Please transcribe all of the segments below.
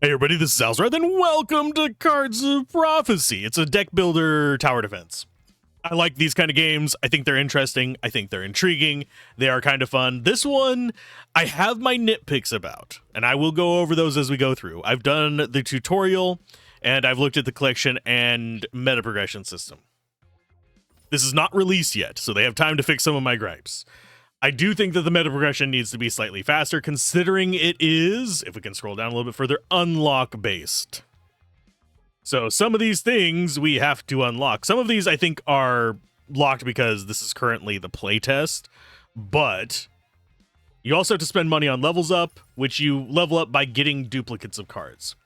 Hey everybody, this is Alzorath, and welcome to Cards of Prophecy. It's a deck builder tower defense. I like these kind of games. I think they're interesting. I think they're intriguing. They are kind of fun. This one, I have my nitpicks about, and I will go over those as we go through. I've done the tutorial, and I've looked at the collection and meta progression system. This is not released yet, so they have time to fix some of my gripes. I do think that the meta progression needs to be slightly faster, considering it is, if we can scroll down a little bit further, unlock based. So some of these things we have to unlock. Some of these I think are locked because this is currently the playtest, but you also have to spend money on levels up, which you level up by getting duplicates of cards,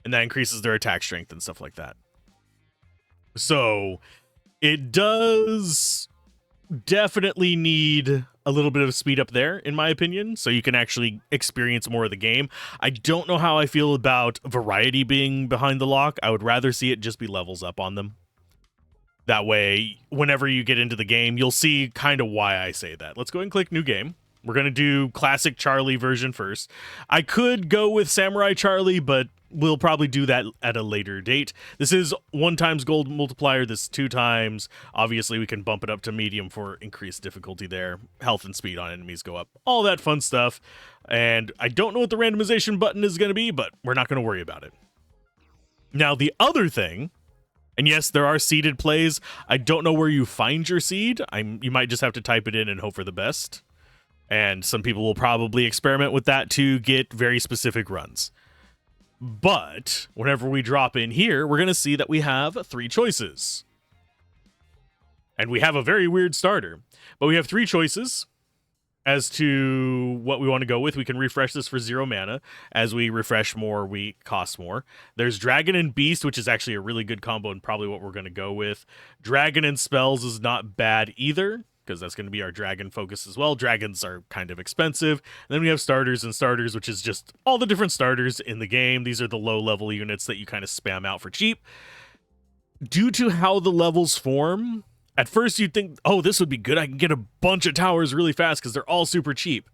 and that increases their attack strength and stuff like that. So it does definitely need a little bit of speed up there, in my opinion, so you can actually experience more of the game. I don't know how I feel about variety being behind the lock. I would rather see it just be levels up on them. That way, whenever you get into the game, you'll see kind of why I say that. Let's go ahead and click New Game. We're going to do Classic Charlie version first. I could go with Samurai Charlie, but we'll probably do that at a later date. This is 1x gold multiplier, this 2x. Obviously, we can bump it up to medium for increased difficulty there. Health and speed on enemies go up. All that fun stuff. And I don't know what the randomization button is going to be, but we're not going to worry about it. Now, the other thing, and yes, there are seeded plays. I don't know where you find your seed. You might just have to type it in and hope for the best. And some people will probably experiment with that to get very specific runs. But whenever we drop in here, we're going to see that we have 3 choices. And we have a very weird starter. But we have 3 choices as to what we want to go with. We can refresh this for 0 mana. As we refresh more, we cost more. There's Dragon and Beast, which is actually a really good combo and probably what we're going to go with. Dragon and Spells is not bad either, because that's going to be our dragon focus as well. Dragons are kind of expensive. And then we have starters and starters, which is just all the different starters in the game. These are the low-level units that you kind of spam out for cheap. Due to how the levels form, at first you'd think, oh, this would be good. I can get a bunch of towers really fast because they're all super cheap.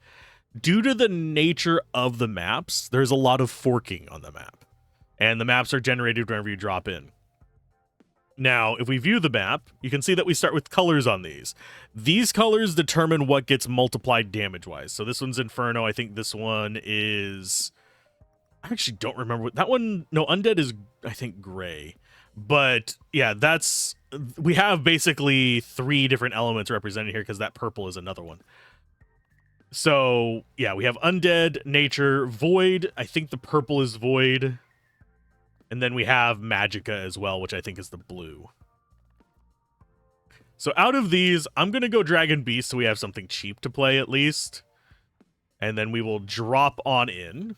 Due to the nature of the maps, there's a lot of forking on the map. And the maps are generated whenever you drop in. Now, if we view the map, you can see that we start with colors on these. These colors determine what gets multiplied damage-wise. So this one's Inferno. I think this one is... I actually don't remember what... That one... No, Undead is, I think, gray. But, yeah, that's... We have basically 3 different elements represented here because that purple is another one. So, yeah, we have Undead, Nature, Void. I think the purple is Void. And then we have Magicka as well, which I think is the blue. So out of these, I'm going to go Dragon Beast so we have something cheap to play at least. And then we will drop on in.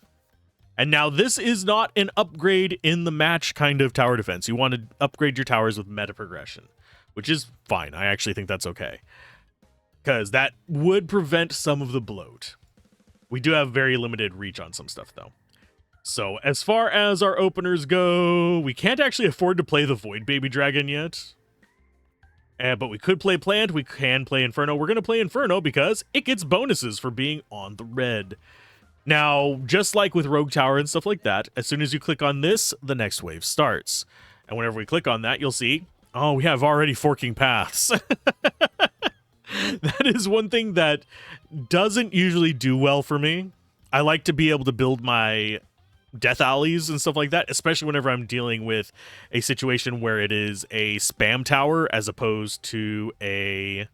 And now this is not an upgrade in the match kind of tower defense. You want to upgrade your towers with meta progression, which is fine. I actually think that's okay, because that would prevent some of the bloat. We do have very limited reach on some stuff, though. So as far as our openers go, we can't actually afford to play the Void Baby Dragon yet. But we could play Plant. We can play Inferno. We're going to play Inferno because it gets bonuses for being on the red. Now, just like with Rogue Tower and stuff like that, as soon as you click on this, the next wave starts. And whenever we click on that, you'll see, oh, we have already forking paths. That is one thing that doesn't usually do well for me. I like to be able to build my death alleys and stuff like that, especially whenever I'm dealing with a situation where it is a spam tower as opposed to a...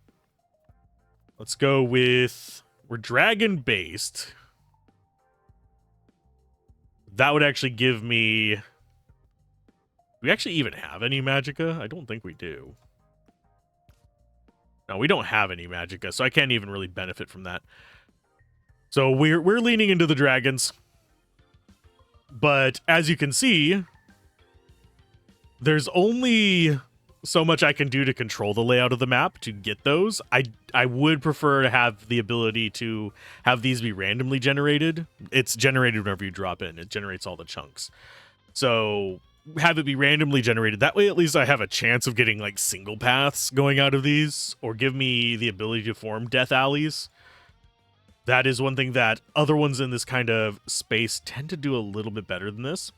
Let's go with... We're dragon based. That would actually give me... Do we actually even have any Magicka? I don't think we do. No, we don't have any Magicka, so I can't even really benefit from that. So we're leaning into the dragons. But as you can see, there's only so much I can do to control the layout of the map to get those. I would prefer to have the ability to have these be randomly generated. It's generated whenever you drop in. It generates all the chunks. So have it be randomly generated. That way at least I have a chance of getting like single paths going out of these, or give me the ability to form death alleys. That is one thing that other ones in this kind of space tend to do a little bit better than this.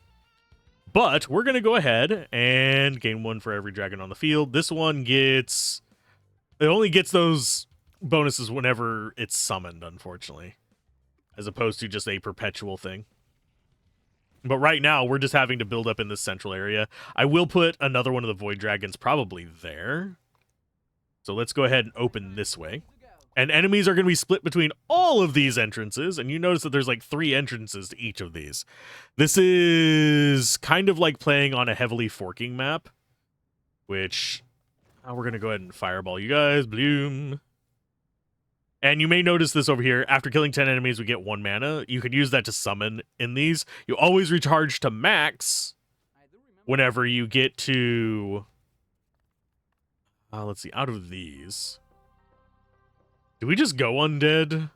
But we're going to go ahead and gain one for every dragon on the field. This one gets... It only gets those bonuses whenever it's summoned, unfortunately. As opposed to just a perpetual thing. But right now, we're just having to build up in this central area. I will put another one of the Void Dragons probably there. So let's go ahead and open this way. And enemies are going to be split between all of these entrances. And you notice that there's like 3 entrances to each of these. This is kind of like playing on a heavily forking map. Which, we're going to go ahead and fireball you guys. Bloom. And you may notice this over here. After killing 10 enemies, we get 1 mana. You can use that to summon in these. You always recharge to max whenever you get to... let's see, out of these... Do we just go undead?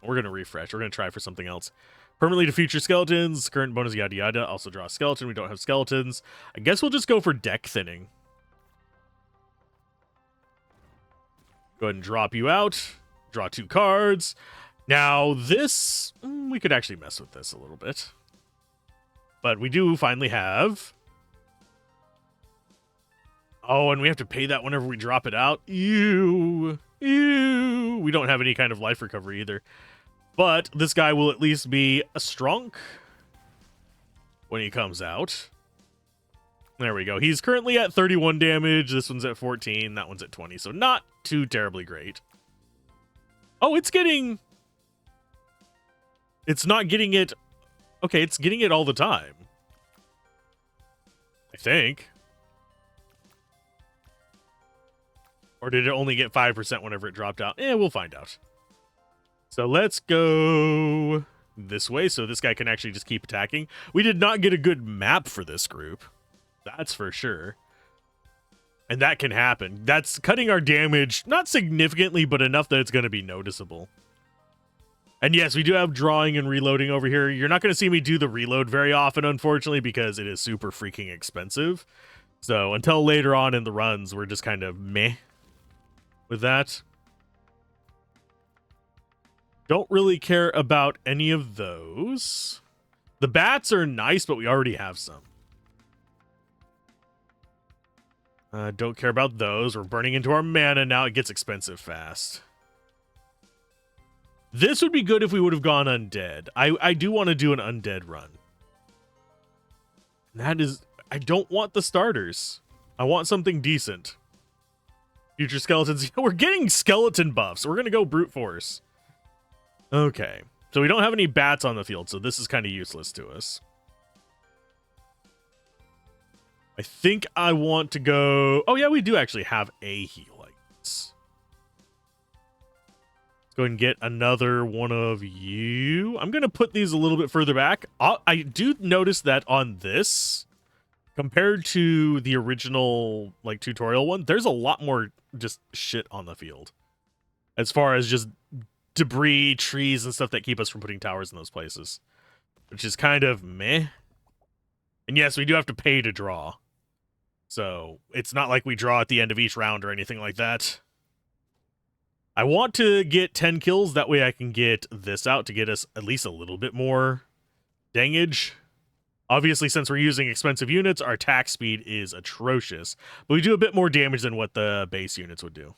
We're going to refresh. We're going to try for something else. Permanently to future skeletons. Current bonus yada yada. Also draw a skeleton. We don't have skeletons. I guess we'll just go for deck thinning. Go ahead and drop you out. Draw 2 cards. Now this... we could actually mess with this a little bit. But we do finally have... Oh, and we have to pay that whenever we drop it out. Ew. Ew. We don't have any kind of life recovery either. But this guy will at least be a strong when he comes out. There we go. He's currently at 31 damage. This one's at 14. That one's at 20. So not too terribly great. Oh, it's getting... It's not getting it... Okay, it's getting it all the time. I think. Or did it only get 5% whenever it dropped out? We'll find out. So let's go this way so this guy can actually just keep attacking. We did not get a good map for this group. That's for sure. And that can happen. That's cutting our damage, not significantly, but enough that it's going to be noticeable. And yes, we do have drawing and reloading over here. You're not going to see me do the reload very often, unfortunately, because it is super freaking expensive. So until later on in the runs, we're just kind of meh with that. Don't really care about any of those. The bats are nice, but we already have some. Don't care about those. We're burning into our mana now. It gets expensive fast. This would be good if we would have gone undead. I do want to do an undead run. That is... I don't want the starters. I want something decent. Future skeletons. We're getting skeleton buffs. We're going to go brute force. Okay. So we don't have any bats on the field, so this is kind of useless to us. I think I want to go... Oh, yeah, we do actually have a heal like this. Let's go ahead and get another one of you. I'm going to put these a little bit further back. I do notice that on this, compared to the original like tutorial one, there's a lot more just shit on the field. As far as just debris, trees, and stuff that keep us from putting towers in those places. Which is kind of meh. And yes, we do have to pay to draw. So, it's not like we draw at the end of each round or anything like that. I want to get 10 kills, that way I can get this out to get us at least a little bit more dangage. Obviously, since we're using expensive units, our attack speed is atrocious. But we do a bit more damage than what the base units would do.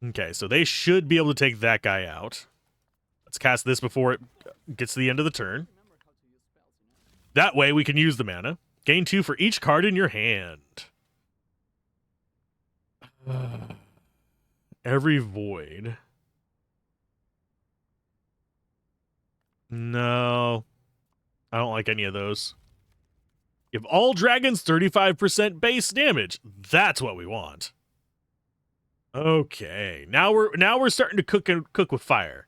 Okay, so they should be able to take that guy out. Let's cast this before it gets to the end of the turn. That way, we can use the mana. Gain 2 for each card in your hand. Every void. No. I don't like any of those. Give all dragons 35% base damage. That's what we want. Okay. Now we're starting to cook with fire.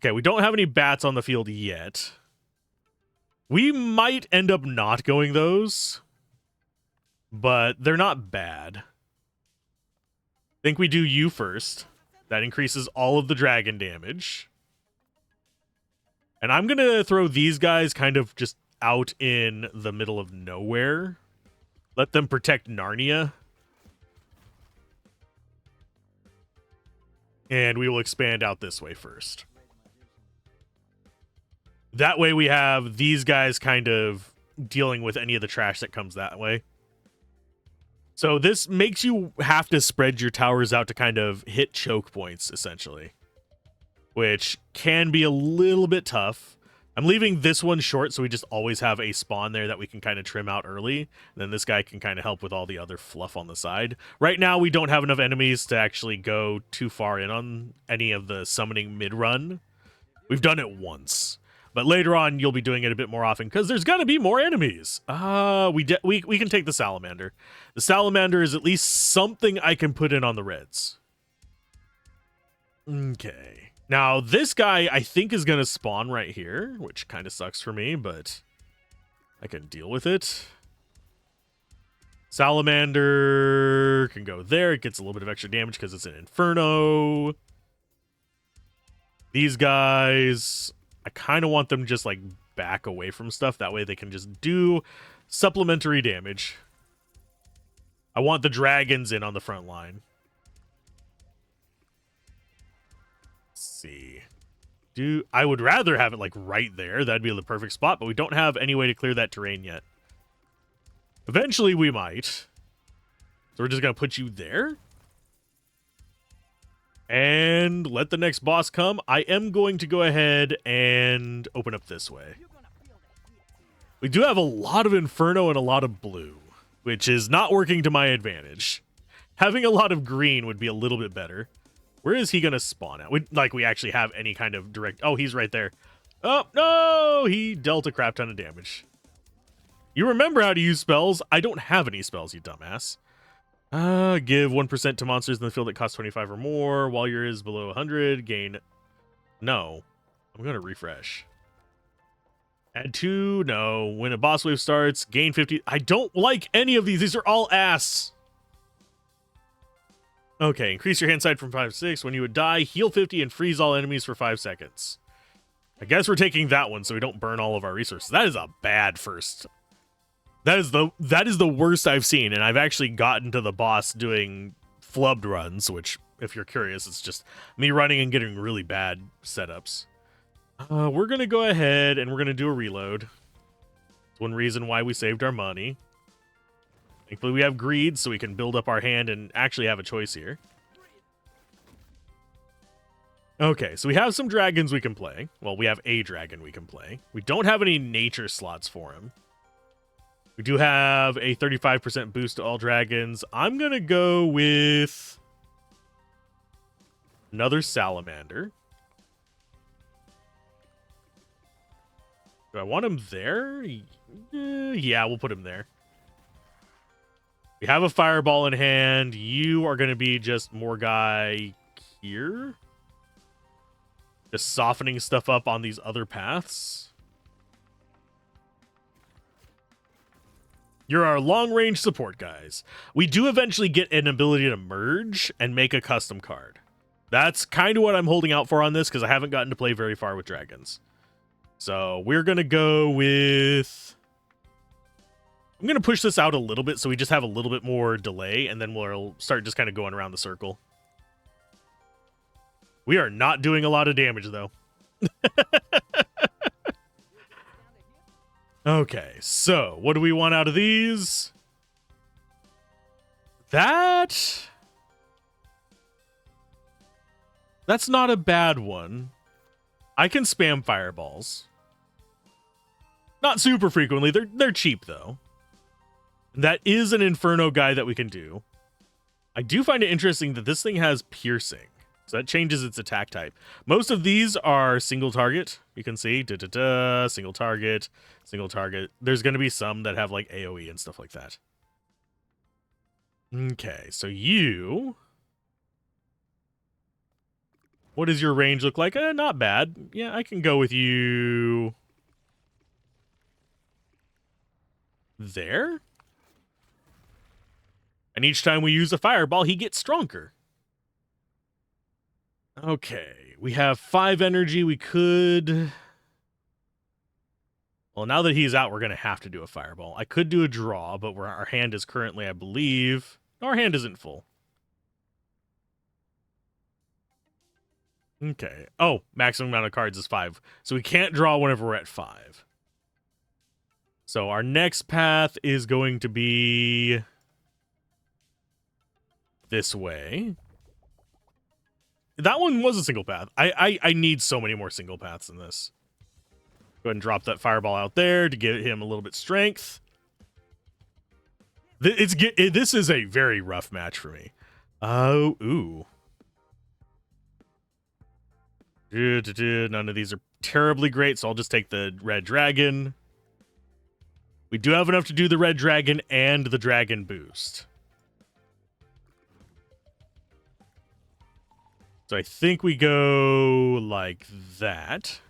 Okay, we don't have any bats on the field yet. We might end up not going those, but they're not bad. I think we do you first. That increases all of the dragon damage. And I'm going to throw these guys kind of just out in the middle of nowhere. Let them protect Narnia. And we will expand out this way first. That way we have these guys kind of dealing with any of the trash that comes that way. So this makes you have to spread your towers out to kind of hit choke points, essentially, which can be a little bit tough. I'm leaving this one short so we just always have a spawn there that we can kind of trim out early. And then this guy can kind of help with all the other fluff on the side. Right now, we don't have enough enemies to actually go too far in on any of the summoning mid-run. We've done it once. But later on, you'll be doing it a bit more often because there's going to be more enemies. We can take the salamander. The salamander is at least something I can put in on the reds. Okay. Now, this guy, I think, is going to spawn right here, which kind of sucks for me, but I can deal with it. Salamander can go there. It gets a little bit of extra damage because it's an inferno. These guys, I kind of want them just like back away from stuff. That way they can just do supplementary damage. I want the dragons in on the front line. Let's see. I would rather have it like right there. That'd be the perfect spot, but we don't have any way to clear that terrain yet. Eventually we might. So we're just going to put you there. And let the next boss come. I am going to go ahead and open up this way. We do have a lot of Inferno and a lot of blue, which is not working to my advantage. Having a lot of green would be a little bit better. Where is he going to spawn at? We actually have any kind of direct... Oh, he's right there. Oh, no! He dealt a crap ton of damage. You remember how to use spells? I don't have any spells, you dumbass. Give 1% to monsters in the field that cost 25 or more. While yours is below 100, gain... No. I'm going to refresh. Add 2, no. When a boss wave starts, gain 50... I don't like any of these. These are all ass. Okay, increase your hand side from 5 to 6. When you would die, heal 50 and freeze all enemies for 5 seconds. I guess we're taking that one so we don't burn all of our resources. That is a bad first... That is the worst I've seen, and I've actually gotten to the boss doing flubbed runs, which, if you're curious, it's just me running and getting really bad setups. We're going to go ahead and we're going to do a reload. It's one reason why we saved our money. Thankfully, we have greed, so we can build up our hand and actually have a choice here. Okay, so we have some dragons we can play. Well, we have a dragon we can play. We don't have any nature slots for him. We do have a 35% boost to all dragons. I'm going to go with another salamander. Do I want him there? Yeah, we'll put him there. We have a fireball in hand. You are going to be just more guy here. Just softening stuff up on these other paths. You're our long-range support guys. We do eventually get an ability to merge and make a custom card. That's kind of what I'm holding out for on this because I haven't gotten to play very far with dragons. So we're going to go with... I'm going to push this out a little bit so we just have a little bit more delay, and then we'll start just kind of going around the circle. We are not doing a lot of damage, though. Okay, so what do we want out of these? That's not a bad one. I can spam fireballs. Not super frequently. They're cheap, though. That is an Inferno guy that we can do. I do find it interesting that this thing has piercing. So that changes its attack type. Most of these are single target. You can see, single target, single target. There's going to be some that have like AoE and stuff like that. Okay, so you... What does your range look like? Not bad. Yeah, I can go with you... there? And each time we use a fireball, he gets stronger. Okay, we have 5 energy. We could... Well, now that he's out, we're going to have to do a fireball. I could do a draw, but our hand is currently, I believe... No, our hand isn't full. Okay. Oh, maximum amount of cards is 5. So we can't draw whenever we're at 5. So our next path is going to be this way. That one was a single path. I need so many more single paths in this. Go ahead and drop that fireball out there to give him a little bit strength. This is a very rough match for me. Oh, ooh. None of these are terribly great, so I'll just take the red dragon. We do have enough to do the red dragon and the dragon boost. So I think we go like that.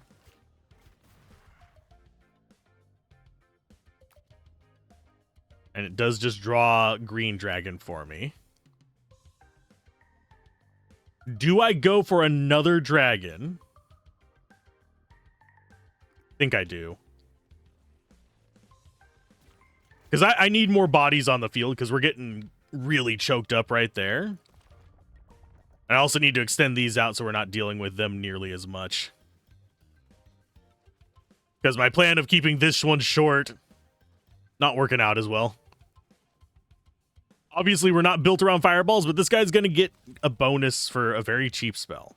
And it does just draw green dragon for me. Do I go for another dragon? I think I do. Because I need more bodies on the field because we're getting really choked up right there. I also need to extend these out so we're not dealing with them nearly as much. Because my plan of keeping this one short, not working out as well. Obviously, we're not built around fireballs, but this guy's going to get a bonus for a very cheap spell.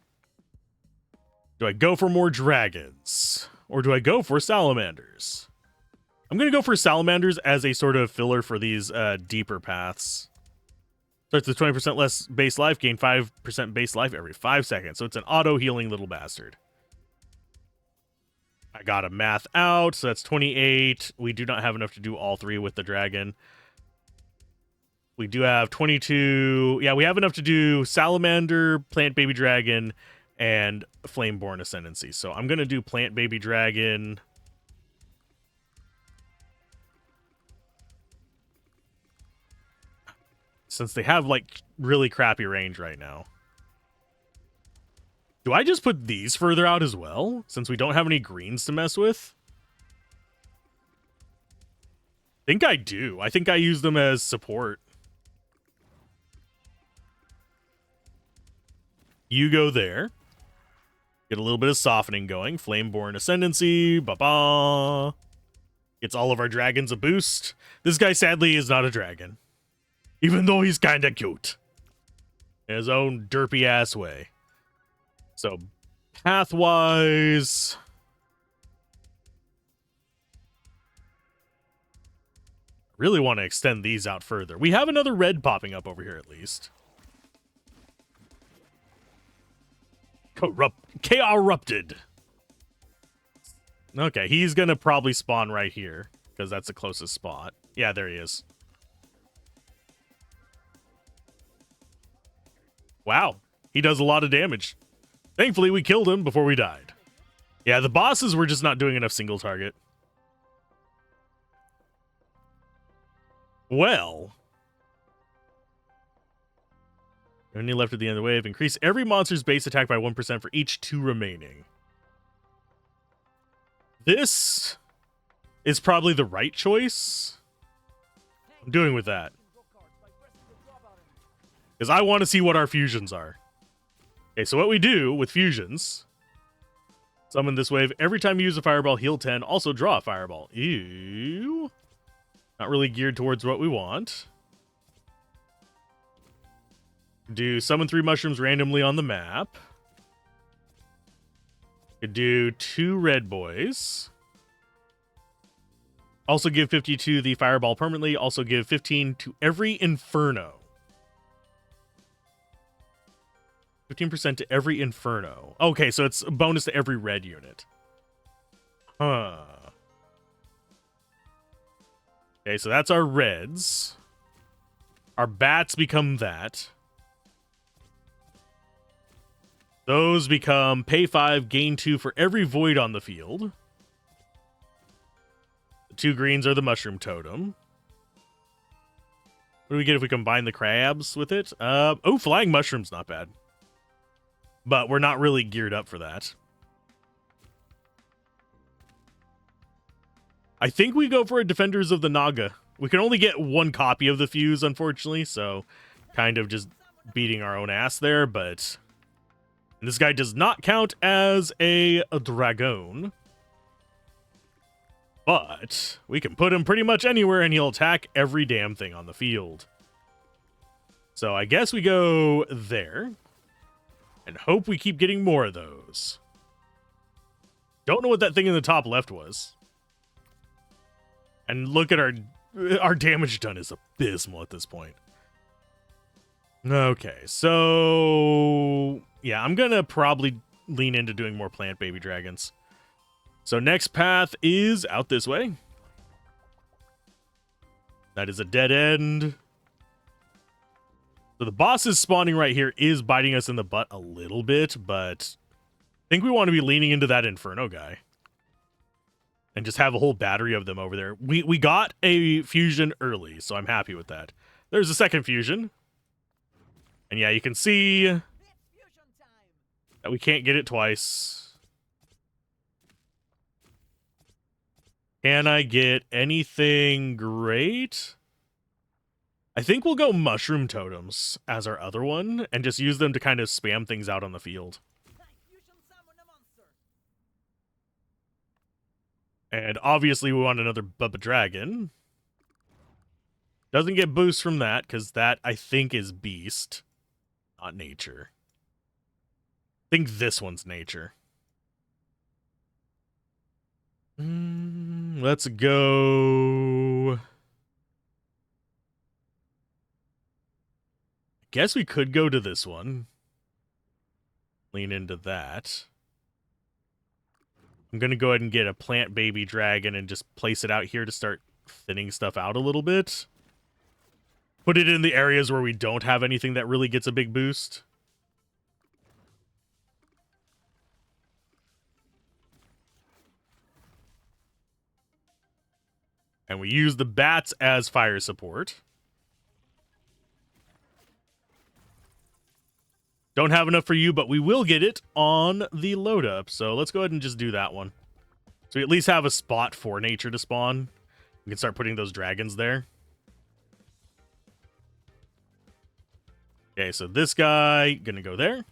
Do I go for more dragons? Or do I go for salamanders? I'm going to go for salamanders as a sort of filler for these deeper paths. Starts with 20% less base life, gain 5% base life every 5 seconds. So it's an auto-healing little bastard. I got a math out, so that's 28. We do not have enough to do all 3 with the dragon. We do have 22. Yeah, we have enough to do Salamander, Plant Baby Dragon, and Flameborn Ascendancy. So I'm going to do Plant Baby Dragon. Since they have, like, really crappy range right now. Do I just put these further out as well? Since we don't have any greens to mess with? I think I do. I think I use them as support. You go there. Get a little bit of softening going. Flameborn Ascendancy. Ba-ba. Gets all of our dragons a boost. This guy, sadly, is not a dragon. Even though he's kind of cute. In his own derpy-ass way. So, path-wise... really want to extend these out further. We have another red popping up over here, at least. K-erupted. Okay, he's gonna probably spawn right here because that's the closest spot. Yeah, there he is. Wow, he does a lot of damage. Thankfully, we killed him before we died. Yeah, the bosses were just not doing enough single target. Well... only left at the end of the wave. Increase every monster's base attack by 1% for each 2 remaining. This is probably the right choice. I'm doing with that. Because I want to see what our fusions are. Okay, so what we do with fusions... summon this wave. Every time you use a fireball, heal 10. Also draw a fireball. Ew. Not really geared towards what we want. Do summon 3 mushrooms randomly on the map. Could do 2 red boys. Also give 50 to the fireball permanently. Also give 15 to every inferno. 15% to every inferno. Okay, so it's a bonus to every red unit. Huh. Okay, so that's our reds. Our bats become that. Those become pay 5, gain 2 for every void on the field. The 2 greens are the mushroom totem. What do we get if we combine the crabs with it? Oh, flying mushroom's not bad. But we're not really geared up for that. I think we go for a Defenders of the Naga. We can only get 1 copy of the fuse, unfortunately, so kind of just beating our own ass there, but... And this guy does not count as a dragon. But we can put him pretty much anywhere and he'll attack every damn thing on the field. So I guess we go there. And hope we keep getting more of those. Don't know what that thing in the top left was. And look at our damage done is abysmal at this point. Okay, so yeah, I'm gonna probably lean into doing more plant baby dragons. So next path is out this way. That is a dead end. So the boss is spawning right here is biting us in the butt a little bit, but I think we want to be leaning into that Inferno guy. And just have a whole battery of them over there. We got a fusion early, so I'm happy with that. There's a second fusion. And yeah, you can see that we can't get it twice. Can I get anything great? I think we'll go Mushroom Totems as our other one, and just use them to kind of spam things out on the field. And obviously we want another Bubba Dragon. Doesn't get boost from that, because that, I think, is Beast, not Nature. I think this one's Nature. Let's go... Guess we could go to this one. Lean into that. I'm going to go ahead and get a plant baby dragon and just place it out here to start thinning stuff out a little bit. Put it in the areas where we don't have anything that really gets a big boost. And we use the bats as fire support. Don't have enough for you, but we will get it on the load up. So let's go ahead and just do that one. So we at least have a spot for nature to spawn. We can start putting those dragons there. Okay, so this guy, gonna go there.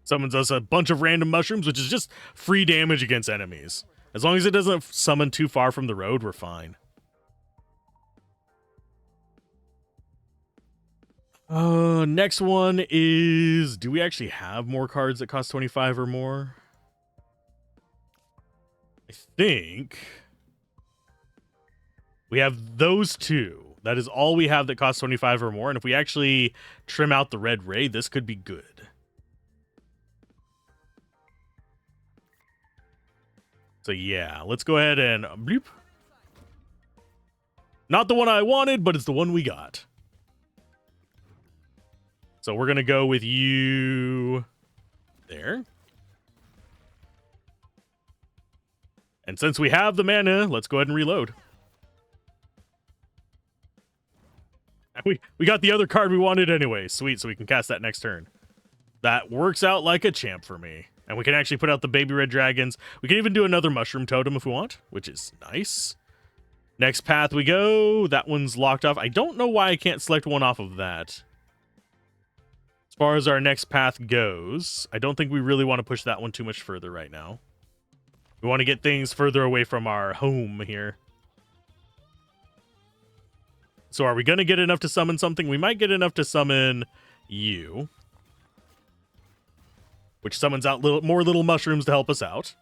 Summons us a bunch of random mushrooms, which is just free damage against enemies. As long as it doesn't summon too far from the road, we're fine. Next one is... Do we actually have more cards that cost 25 or more? I think... We have those two. That is all we have that costs 25 or more. And if we actually trim out the red ray, this could be good. So yeah, let's go ahead and... Bloop. Not the one I wanted, but it's the one we got. So we're going to go with you there. And since we have the mana, let's go ahead and reload. We got the other card we wanted anyway. Sweet, so we can cast that next turn. That works out like a champ for me. And we can actually put out the baby red dragons. We can even do another mushroom totem if we want, which is nice. Next path we go. That one's locked off. I don't know why I can't select one off of that. As far as our next path goes, I don't think we really want to push that one too much further right now. We want to get things further away from our home here. So are we going to get enough to summon something? We might get enough to summon you. Which summons out more little mushrooms to help us out.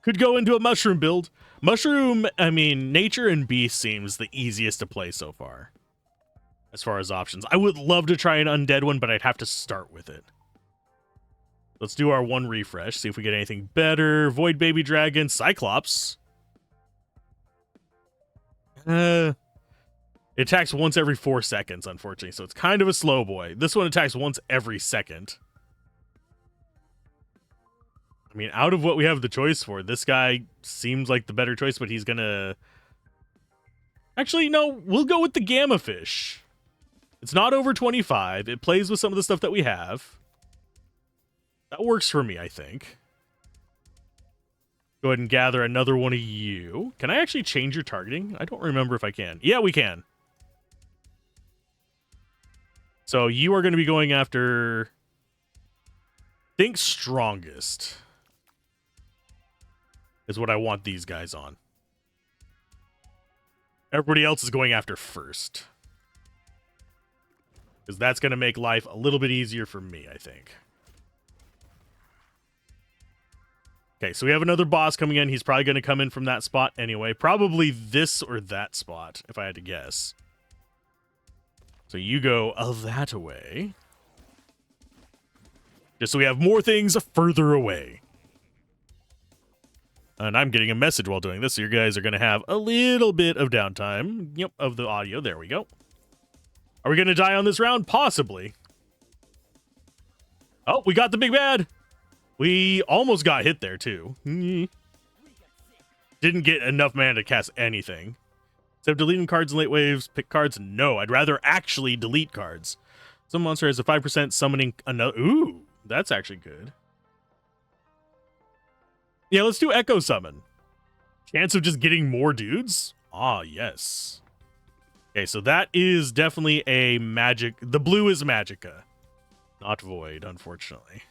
Could go into a mushroom build. Mushroom, I mean, nature and beast seems the easiest to play so far. As far as options. I would love to try an undead one, but I'd have to start with it. Let's do our one refresh. See if we get anything better. Void baby dragon. Cyclops. It attacks once every 4 seconds, unfortunately. So it's kind of a slow boy. This one attacks once every second. I mean, out of what we have the choice for, this guy seems like the better choice, but he's gonna... Actually, no, we'll go with the Gamma Fish. It's not over 25. It plays with some of the stuff that we have. That works for me, I think. Go ahead and gather another one of you. Can I actually change your targeting? I don't remember if I can. Yeah, we can. So you are going to be going after, think strongest is what I want these guys on. Everybody else is going after first, because that's going to make life a little bit easier for me, I think. Okay, so we have another boss coming in. He's probably going to come in from that spot anyway. Probably this or that spot, if I had to guess. So you go that way. Just so we have more things further away. And I'm getting a message while doing this, so you guys are going to have a little bit of downtime. Yep, of the audio. There we go. Are we going to die on this round? Possibly. Oh, we got the big bad. We almost got hit there, too. Didn't get enough mana to cast anything. Instead of deleting cards in late waves, pick cards? No, I'd rather actually delete cards. Some monster has a 5% summoning another. Ooh, that's actually good. Yeah, let's do Echo Summon. Chance of just getting more dudes? Ah, yes. Okay, so that is definitely a magic. The blue is Magicka, not Void, unfortunately.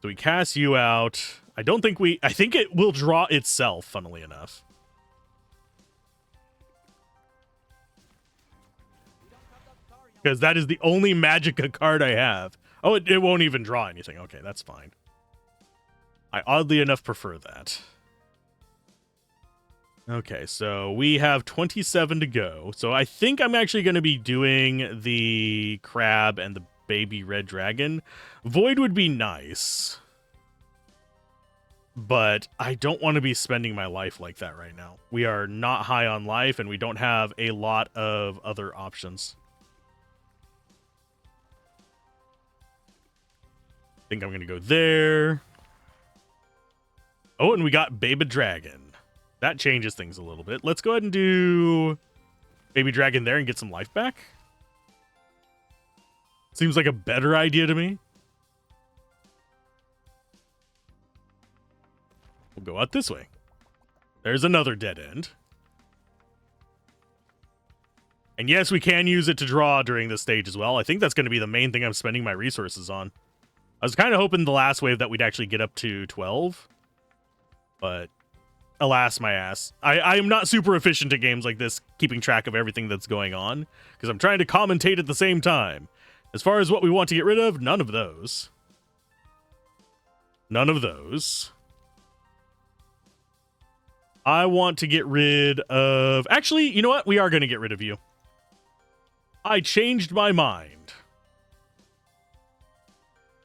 So we cast you out. I think it will draw itself, funnily enough. Because that is the only Magicka card I have. Oh, it won't even draw anything. Okay, that's fine. I oddly enough prefer that. Okay, so we have 27 to go. So I think I'm actually going to be doing the crab and the baby red dragon. Void would be nice, but I don't want to be spending my life like that right now. We are not high on life, and we don't have a lot of other options. I think I'm going to go there. Oh, and we got Baby Dragon. That changes things a little bit. Let's go ahead and do Baby Dragon there and get some life back. Seems like a better idea to me. We'll go out this way. There's another dead end. And yes, we can use it to draw during this stage as well. I think that's going to be the main thing I'm spending my resources on. I was kind of hoping the last wave that we'd actually get up to 12. But alas, my ass. I am not super efficient at games like this, keeping track of everything that's going on, because I'm trying to commentate at the same time. As far as what we want to get rid of, none of those. None of those. I want to get rid of... Actually, you know what? We are going to get rid of you. I changed my mind.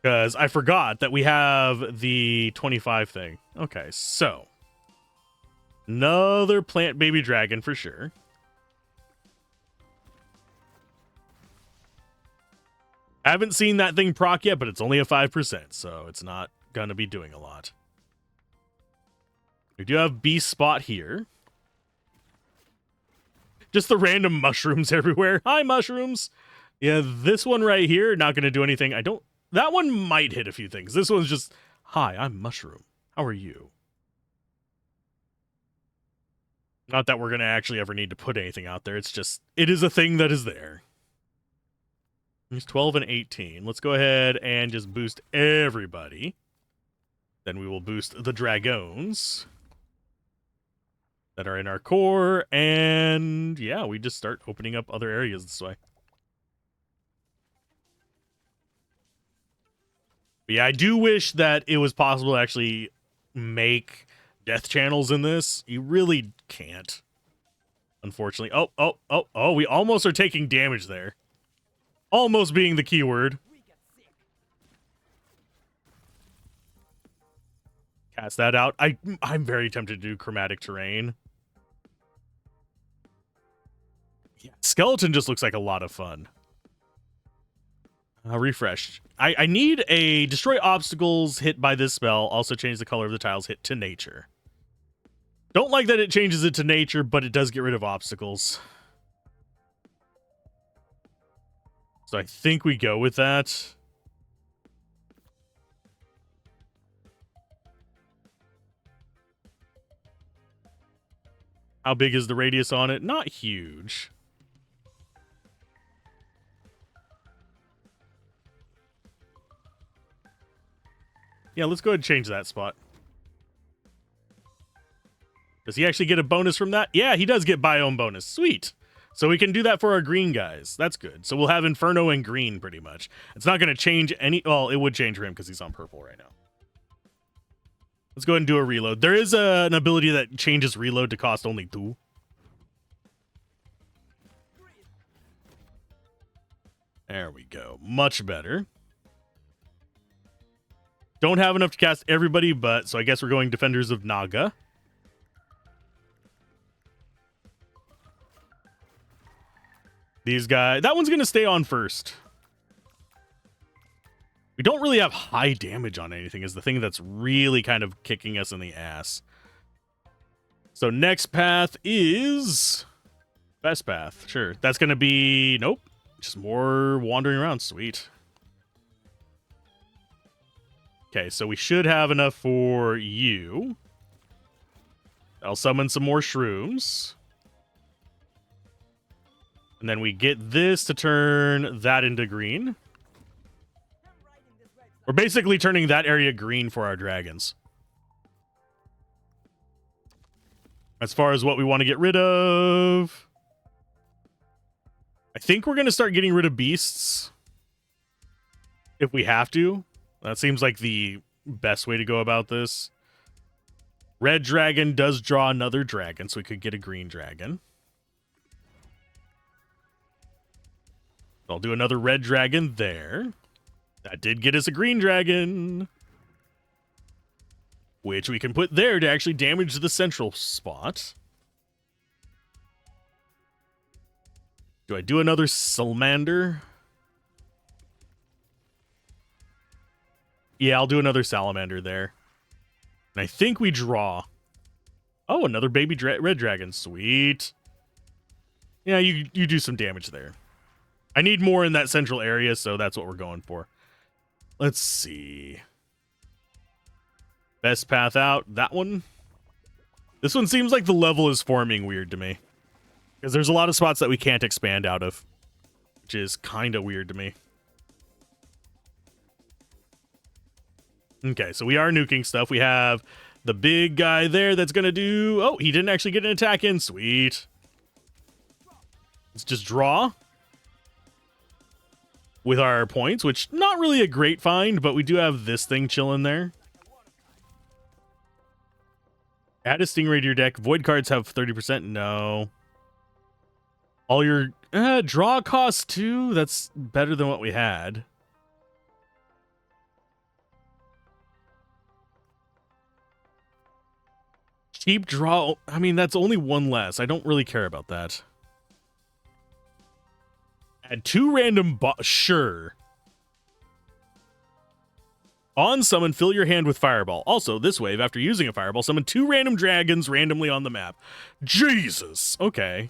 Because I forgot that we have the 25 thing. Okay, so. Another plant baby dragon for sure. Haven't seen that thing proc yet, but it's only a 5%, so it's not going to be doing a lot. We do have Beast Spot here. Just the random mushrooms everywhere. Hi, mushrooms. Yeah, this one right here, not going to do anything. That one might hit a few things. This one's just, hi, I'm Mushroom. How are you? Not that we're going to actually ever need to put anything out there. It's just, it is a thing that is there. He's 12 and 18. Let's go ahead and just boost everybody. Then we will boost the dragons that are in our core. And yeah, we just start opening up other areas this way. But yeah, I do wish that it was possible to actually make death channels in this. You really can't, unfortunately. Oh, we almost are taking damage there. Almost being the keyword. Cast that out. I'm very tempted to do chromatic terrain. Yeah, skeleton just looks like a lot of fun. Refresh. I need a destroy obstacles hit by this spell. Also change the color of the tiles hit to nature. Don't like that it changes it to nature, but it does get rid of obstacles. So I think we go with that. How big is the radius on it? Not huge. Yeah, let's go ahead and change that spot. Does he actually get a bonus from that? Yeah, he does get biome bonus. Sweet. So we can do that for our green guys. That's good. So we'll have Inferno and green pretty much. It's not going to change any... Well, it would change for him because he's on purple right now. Let's go ahead and do a reload. There is an ability that changes reload to cost only 2. There we go. Much better. Don't have enough to cast everybody, but... So I guess we're going Defenders of Naga. These guys... That one's going to stay on first. We don't really have high damage on anything is the thing that's really kind of kicking us in the ass. So next path is... Best path. Sure. That's going to be... Nope. Just more wandering around. Sweet. Okay, so we should have enough for you. I'll summon some more shrooms. And then we get this to turn that into green. We're basically turning that area green for our dragons. As far as what we want to get rid of... I think we're going to start getting rid of beasts. If we have to. That seems like the best way to go about this. Red dragon does draw another dragon, so we could get a green dragon. I'll do another red dragon there. That did get us a green dragon. Which we can put there to actually damage the central spot. Do I do another salamander? Yeah, I'll do another salamander there. And I think we draw. Oh, another baby red dragon. Sweet. Yeah, you do some damage there. I need more in that central area, so that's what we're going for. Let's see. Best path out. That one. This one seems like the level is forming weird to me. Because there's a lot of spots that we can't expand out of. Which is kind of weird to me. Okay, so we are nuking stuff. We have the big guy there that's going to do... Oh, he didn't actually get an attack in. Sweet. Let's just draw. With our points, which not really a great find, but we do have this thing chilling there. Add a Stingray to your deck. Void cards have 30%. No. All your draw costs 2. That's better than what we had. Cheap draw. I mean, that's only 1 less. I don't really care about that. Add 2 random sure. On summon, fill your hand with Fireball. Also, this wave, after using a Fireball, summon 2 random dragons randomly on the map. Jesus! Okay.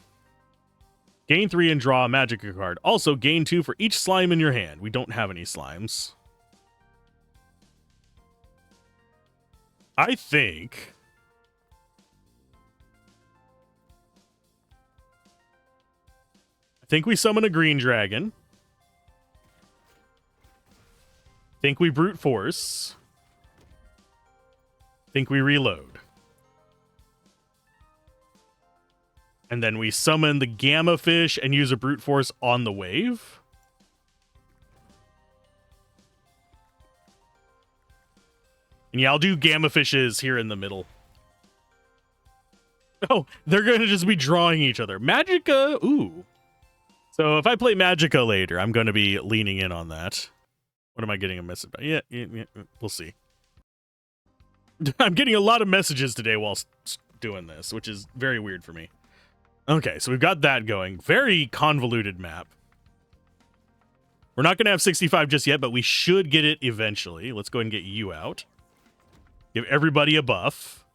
Gain 3 and draw a Magicka card. Also, gain 2 for each slime in your hand. We don't have any slimes. I think... we summon a green dragon. Think we brute force. Think we reload. And then we summon the gamma fish and use a brute force on the wave. And yeah, I'll do gamma fishes here in the middle. Oh, they're going to just be drawing each other. Magicka, ooh. So if I play Magicka later, I'm going to be leaning in on that. What am I getting a message about? Yeah, we'll see. I'm getting a lot of messages today while doing this, which is very weird for me. Okay, so we've got that going. Very convoluted map. We're not going to have 65 just yet, but we should get it eventually. Let's go ahead and get you out. Give everybody a buff.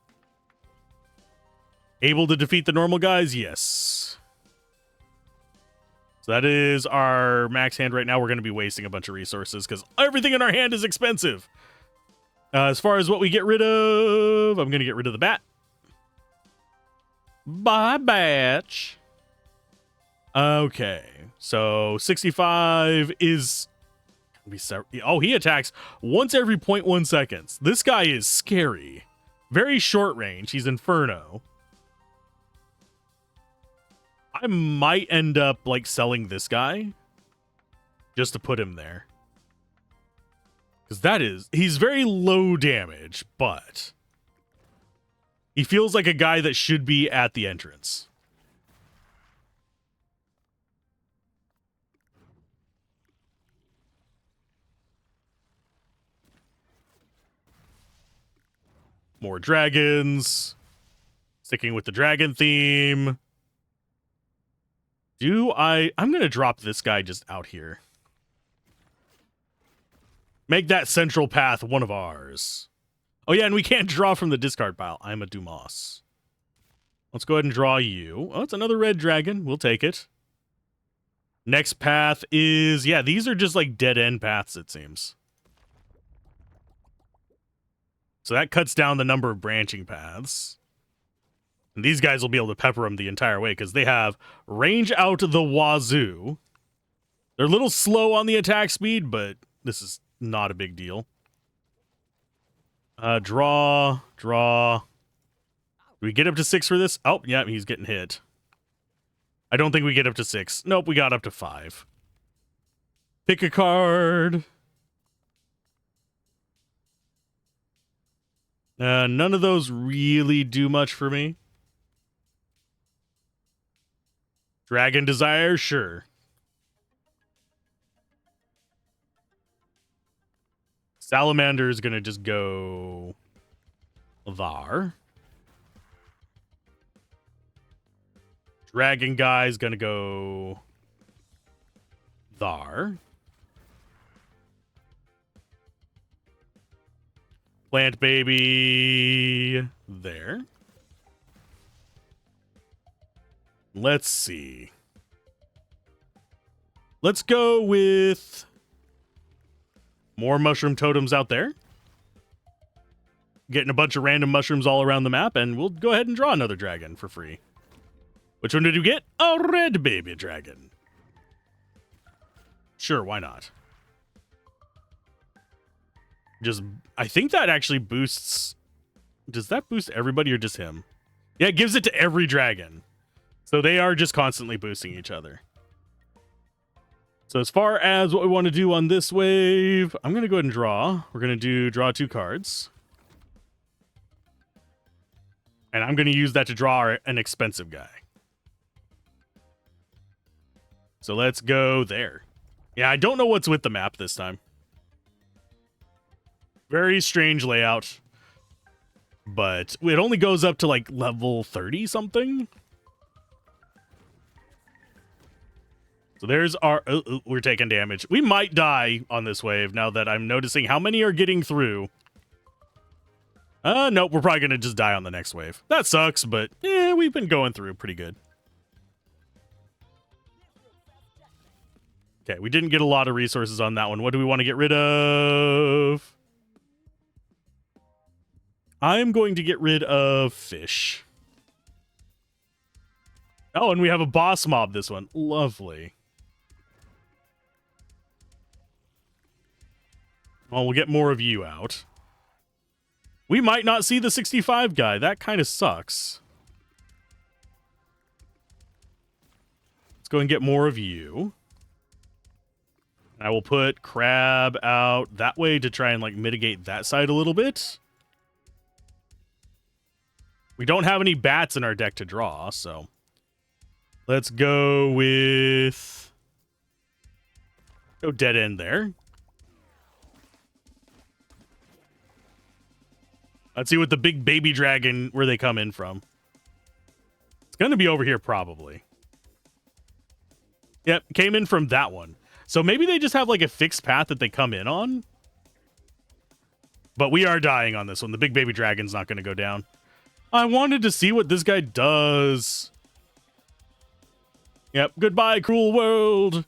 Able to defeat the normal guys? Yes. So that is our max hand right now. We're going to be wasting a bunch of resources because everything in our hand is expensive. As far as what we get rid of, I'm going to get rid of the bat. Bye, batch. Okay. So 65 is Oh, he attacks once every 0.1 seconds. This guy is scary. Very short range. He's Inferno. I might end up like selling this guy just to put him there. Because he's very low damage, but he feels like a guy that should be at the entrance. More dragons. Sticking with the dragon theme. I'm going to drop this guy just out here. Make that central path one of ours. Oh, yeah, and we can't draw from the discard pile. I'm a Dumas. Let's go ahead and draw you. Oh, it's another red dragon. We'll take it. Next path is... Yeah, these are just like dead-end paths, it seems. So that cuts down the number of branching paths. And these guys will be able to pepper them the entire way because they have range out the wazoo. They're a little slow on the attack speed, but this is not a big deal. Draw. Do we get up to 6 for this? Oh, yeah, he's getting hit. I don't think we get up to 6. Nope, we got up to 5. Pick a card. None of those really do much for me. Dragon Desire, sure. Salamander is going to just go there. Dragon guy is going to go there. Plant baby there. Let's see. Let's go with more mushroom totems out there. Getting a bunch of random mushrooms all around the map, and we'll go ahead and draw another dragon for free. Which one did you get? A red baby dragon. Sure, why not? I think that actually boosts... Does that boost everybody or just him? Yeah, it gives it to every dragon. So they are just constantly boosting each other. So as far as what we want to do on this wave, I'm going to go ahead and draw. We're going to draw 2 cards. And I'm going to use that to draw an expensive guy. So let's go there. Yeah, I don't know what's with the map this time. Very strange layout. But it only goes up to like level 30 something. So there's our... we're taking damage. We might die on this wave now that I'm noticing how many are getting through. Nope, we're probably going to just die on the next wave. That sucks, but yeah, we've been going through pretty good. Okay, we didn't get a lot of resources on that one. What do we want to get rid of? I'm going to get rid of fish. Oh, and we have a boss mob this one. Lovely. Well, we'll get more of you out. We might not see the 65 guy. That kind of sucks. Let's go and get more of you. I will put crab out that way to try and like mitigate that side a little bit. We don't have any bats in our deck to draw, so let's go with... Go dead end there. Let's see what the big baby dragon, where they come in from. It's going to be over here, probably. Yep, came in from that one. So maybe they just have like a fixed path that they come in on. But we are dying on this one. The big baby dragon's not going to go down. I wanted to see what this guy does. Yep, goodbye, cruel world.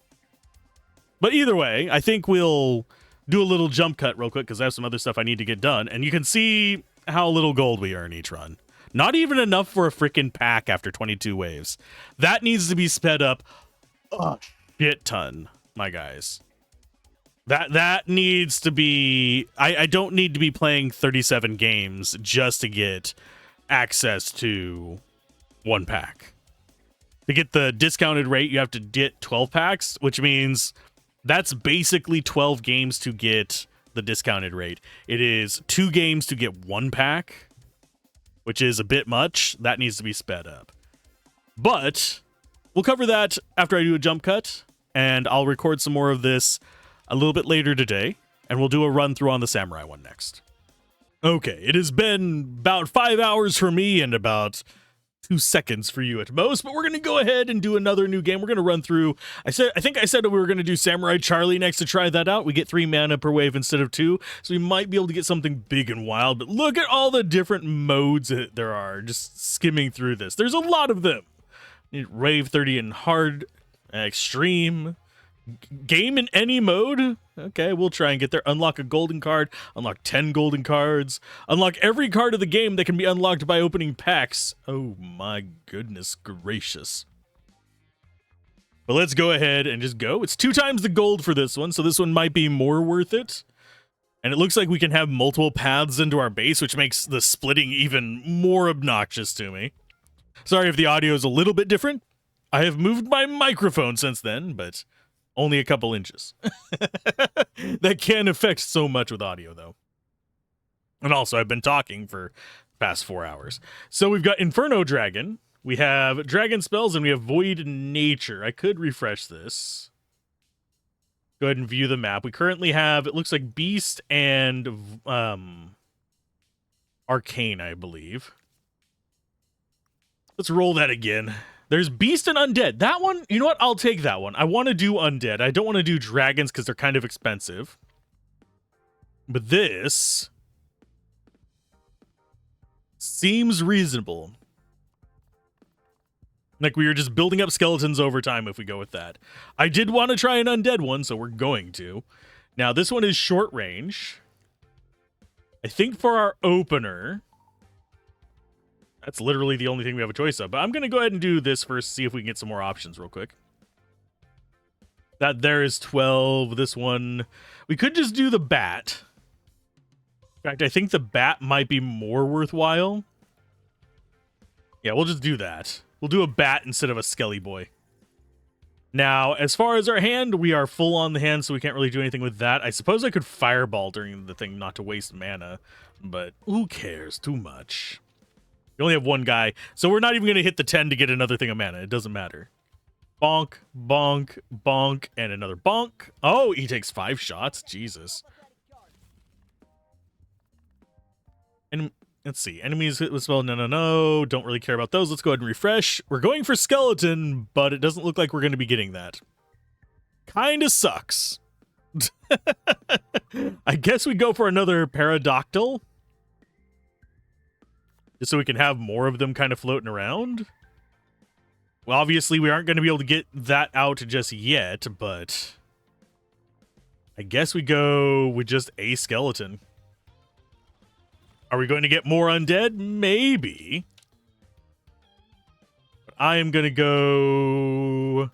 But either way, I think we'll do a little jump cut real quick because I have some other stuff I need to get done. And you can see how little gold we earn each run. Not even enough for a freaking pack after 22 waves. That needs to be sped up a shit ton, my guys. That needs to be... I don't need to be playing 37 games just to get access to 1 pack. To get the discounted rate, you have to get 12 packs, which means that's basically 12 games to get the discounted rate. It is 2 games to get 1 pack, which is a bit much. That needs to be sped up. But we'll cover that after I do a jump cut, and I'll record some more of this a little bit later today, and we'll do a run through on the samurai one next. Okay, it has been about 5 hours for me and about 2 seconds for you at most, but we're going to go ahead and do another new game. We're going to run through, I think I said we were going to do Samurai Charlie next to try that out. We get 3 mana per wave instead of 2, so we might be able to get something big and wild, but look at all the different modes that there are, just skimming through this. There's a lot of them. Wave 30 in hard, extreme, game in any mode. Okay, we'll try and get there. Unlock a golden card, unlock 10 golden cards, unlock every card of the game that can be unlocked by opening packs. Oh my goodness gracious. But let's go ahead and just go. It's 2 times the gold for this one, so this one might be more worth it. And it looks like we can have multiple paths into our base, which makes the splitting even more obnoxious to me. Sorry if the audio is a little bit different. I have moved my microphone since then, but only a couple inches. That can affect so much with audio, though. And also, I've been talking for the past 4 hours. So we've got Inferno Dragon. We have Dragon Spells, and we have Void Nature. I could refresh this. Go ahead and view the map. We currently have, it looks like Beast and Arcane, I believe. Let's roll that again. There's Beast and Undead. That one, you know what? I'll take that one. I want to do Undead. I don't want to do Dragons because they're kind of expensive. But this seems reasonable. Like we were just building up skeletons over time if we go with that. I did want to try an Undead one, so we're going to. Now, this one is short range. I think for our opener... That's literally the only thing we have a choice of. But I'm going to go ahead and do this first, see if we can get some more options real quick. That there is 12. This one, we could just do the bat. In fact, I think the bat might be more worthwhile. Yeah, we'll just do that. We'll do a bat instead of a skelly boy. Now, as far as our hand, we are full on the hand, so we can't really do anything with that. I suppose I could fireball during the thing not to waste mana, but who cares too much? We only have 1 guy, so we're not even going to hit the 10 to get another thing of mana. It doesn't matter. Bonk, bonk, bonk, and another bonk. Oh, he takes 5 shots. Jesus. And let's see. Enemies hit with spell. No. Don't really care about those. Let's go ahead and refresh. We're going for skeleton, but it doesn't look like we're going to be getting that. Kinda sucks. I guess we go for another Paradoctyl. Just so we can have more of them kind of floating around. Well, obviously, we aren't going to be able to get that out just yet, but I guess we go with just a skeleton. Are we going to get more undead? Maybe. But I am going to go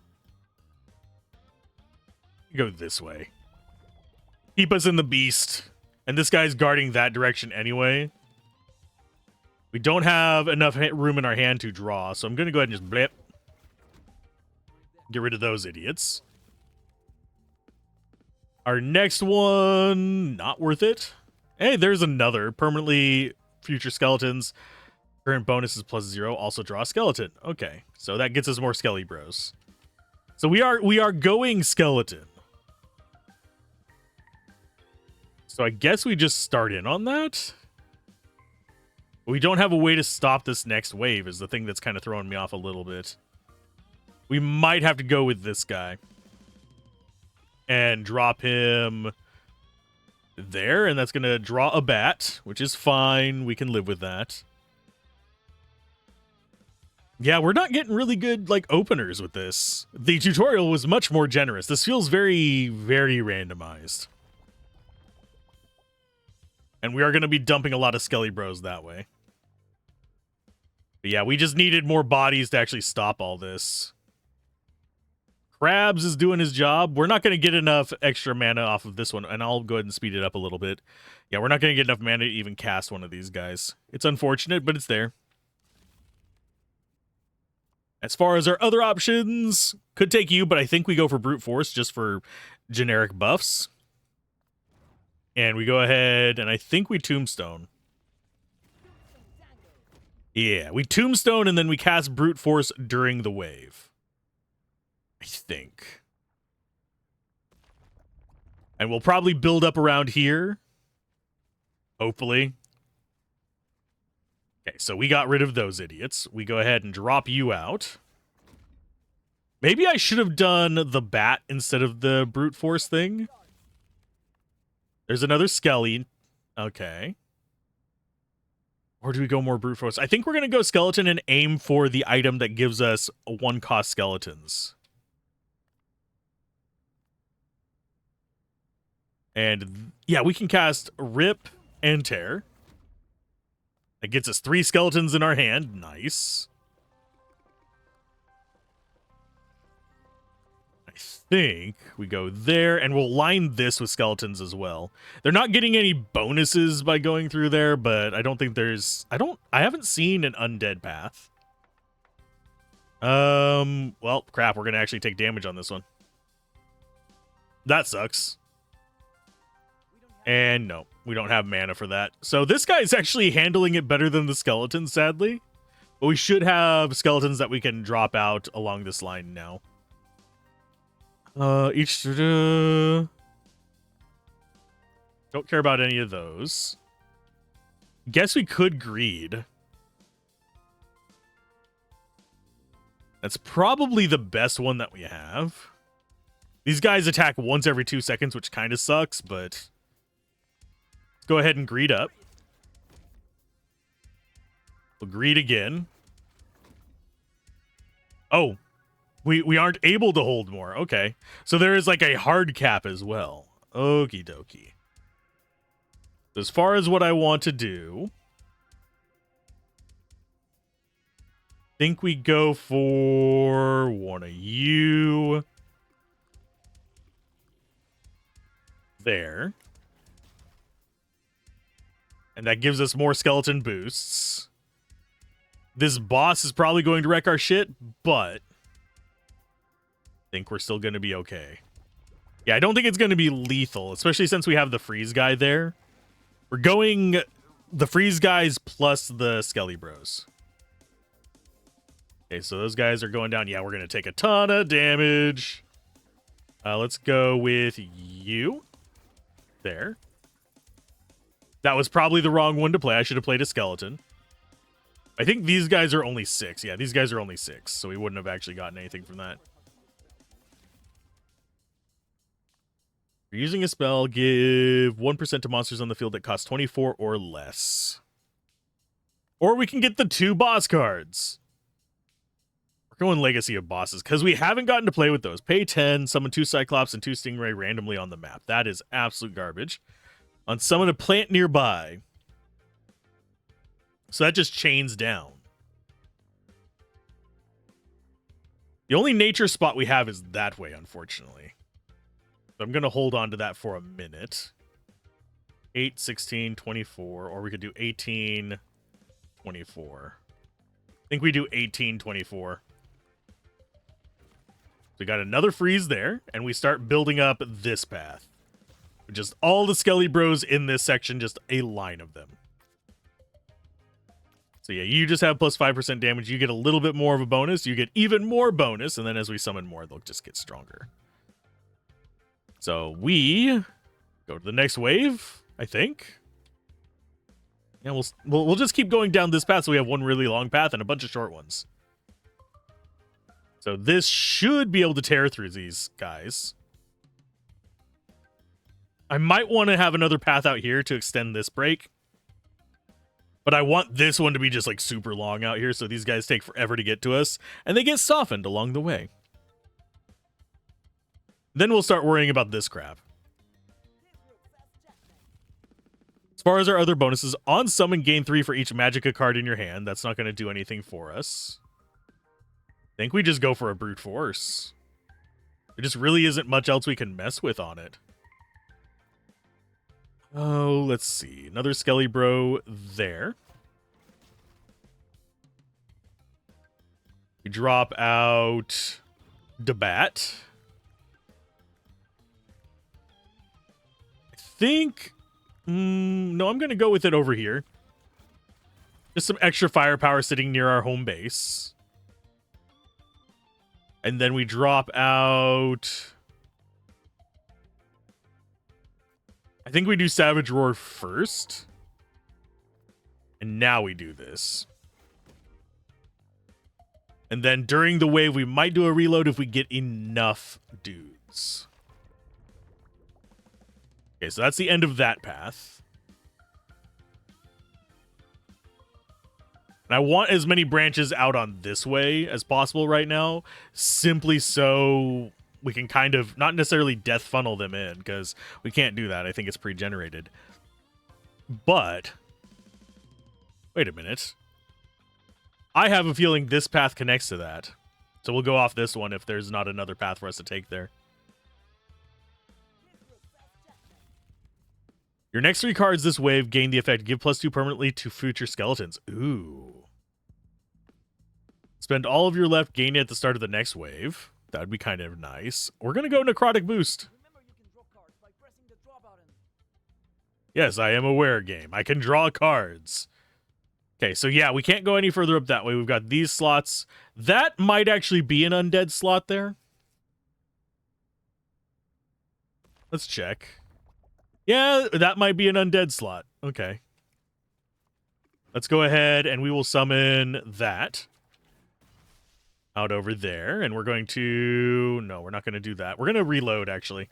this way. Keep us in the beast. And this guy's guarding that direction anyway. We don't have enough room in our hand to draw, so I'm going to go ahead and just blip. Get rid of those idiots. Our next one, not worth it. Hey, there's another. Permanently future skeletons. Current bonus is +0. Also draw a skeleton. Okay, so that gets us more skelly bros. So we are going skeleton. So I guess we just start in on that. We don't have a way to stop this next wave is the thing that's kind of throwing me off a little bit. We might have to go with this guy. And drop him there, and that's going to draw a bat, which is fine. We can live with that. Yeah, we're not getting really good, like, openers with this. The tutorial was much more generous. This feels very, very randomized. And we are going to be dumping a lot of skelly bros that way. But yeah, we just needed more bodies to actually stop all this Crabs is doing his job. We're not going to get enough extra mana off of this one, and I'll go ahead and speed it up a little bit. Yeah, we're not going to get enough mana to even cast one of these guys. It's unfortunate, but it's there. As far as our other options, could take you, but I think we go for Brute Force just for generic buffs. And we go ahead, and I think we Tombstone. Yeah, we Tombstone, and then we cast Brute Force during the wave. I think. And we'll probably build up around here. Hopefully. Okay, so we got rid of those idiots. We go ahead and drop you out. Maybe I should have done the bat instead of the Brute Force thing. There's another Skelly. Okay. Or do we go more Brute Force? I think we're going to go Skeleton and aim for the item that gives us 1-cost skeletons. And yeah, we can cast Rip and Tear. That gets us 3 skeletons in our hand. Nice. I think we go there, and we'll line this with skeletons as well. They're not getting any bonuses by going through there, but I don't think there's... I haven't seen an undead path. Well, crap, we're going to actually take damage on this one. That sucks. And no, we don't have mana for that. So this guy's actually handling it better than the skeletons, sadly. But we should have skeletons that we can drop out along this line now. Don't care about any of those. Guess we could greed. That's probably the best one that we have. These guys attack once every 2 seconds, which kind of sucks, but... Let's go ahead and greed up. We'll greed again. Oh, we aren't able to hold more. Okay. So there is like a hard cap as well. Okie dokie. As far as what I want to do, I think we go for one of you. There. And that gives us more skeleton boosts. This boss is probably going to wreck our shit, but I think we're still going to be okay. Yeah, I don't think it's going to be lethal, especially since we have the freeze guy there. We're going the freeze guys plus the Skelly Bros. Okay, so those guys are going down. Yeah, we're going to take a ton of damage. Let's go with you. There. That was probably the wrong one to play. I should have played a skeleton. I think these guys are only 6. Yeah, these guys are only 6, so we wouldn't have actually gotten anything from that. You're using a spell, give 1% to monsters on the field that cost 24 or less. Or we can get the 2 boss cards. We're going Legacy of Bosses, because we haven't gotten to play with those. Pay 10, summon 2 Cyclops and 2 Stingray randomly on the map. That is absolute garbage. On summon a plant nearby. So that just chains down. The only nature spot we have is that way, unfortunately. So I'm going to hold on to that for a minute. 8, 16, 24. Or we could do 18, 24. I think we do 18, 24. So we got another freeze there. And we start building up this path. Just all the Skelly Bros in this section, just a line of them. So yeah, you just have plus 5% damage. You get a little bit more of a bonus. You get even more bonus. And then as we summon more, they'll just get stronger. So we go to the next wave, I think. Yeah, we'll just keep going down this path so we have one really long path and a bunch of short ones. So this should be able to tear through these guys. I might want to have another path out here to extend this break. But I want this one to be just like super long out here so these guys take forever to get to us. And they get softened along the way. Then we'll start worrying about this crap. As far as our other bonuses, on summon gain 3 for each Magicka card in your hand. That's not going to do anything for us. I think we just go for a Brute Force. There just really isn't much else we can mess with on it. Oh, let's see. Another Skelly Bro there. We drop out Debat. I think... no, I'm going to go with it over here. Just some extra firepower sitting near our home base. And then we drop out... I think we do Savage Roar first. And now we do this. And then during the wave, we might do a reload if we get enough dudes. Okay, so that's the end of that path. And I want as many branches out on this way as possible right now, simply so we can kind of not necessarily death funnel them in, because we can't do that. I think it's pre-generated. But wait a minute. I have a feeling this path connects to that. So we'll go off this one if there's not another path for us to take there. Your next 3 cards this wave gain the effect give +2 permanently to future skeletons. Ooh. Spend all of your left, gain it at the start of the next wave. That would be kind of nice. We're going to go Necrotic Boost. Yes, I am aware, game. I can draw cards. Okay, so yeah, we can't go any further up that way. We've got these slots. That might actually be an undead slot there. Let's check. Yeah, that might be an undead slot. Okay. Let's go ahead and we will summon that out over there. And we're going to... No, we're not going to do that. We're going to reload, actually.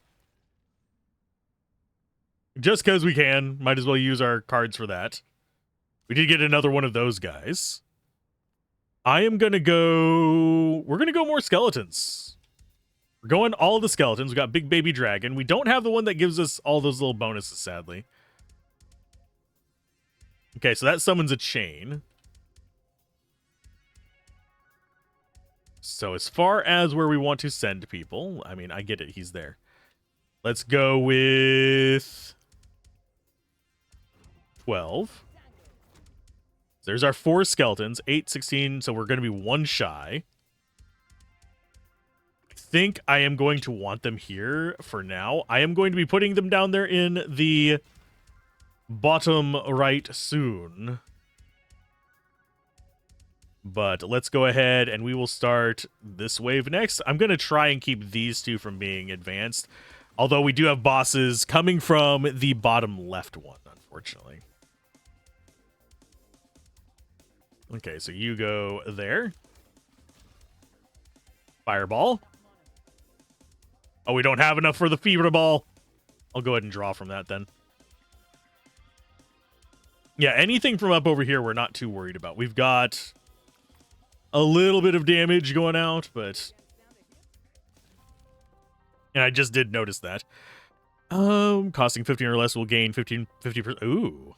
Just because we can. Might as well use our cards for that. We did get another one of those guys. I am going to go... We're going to go more skeletons. We're going all the skeletons. We got Big Baby Dragon. We don't have the one that gives us all those little bonuses, sadly. Okay, so that summons a chain. So as far as where we want to send people, I mean, I get it. He's there. Let's go with 12. There's our 4 skeletons, 8, 16, so we're going to be 1 shy. I think I am going to want them here for now. I am going to be putting them down there in the bottom right soon. But let's go ahead and we will start this wave next. I'm going to try and keep these 2 from being advanced. Although we do have bosses coming from the bottom left one, unfortunately. Okay, so you go there. Fireball. Oh, we don't have enough for the fever ball. I'll go ahead and draw from that then. Yeah, anything from up over here we're not too worried about. We've got a little bit of damage going out, but... And I just did notice that. Costing 15 or less will gain 50%. Ooh.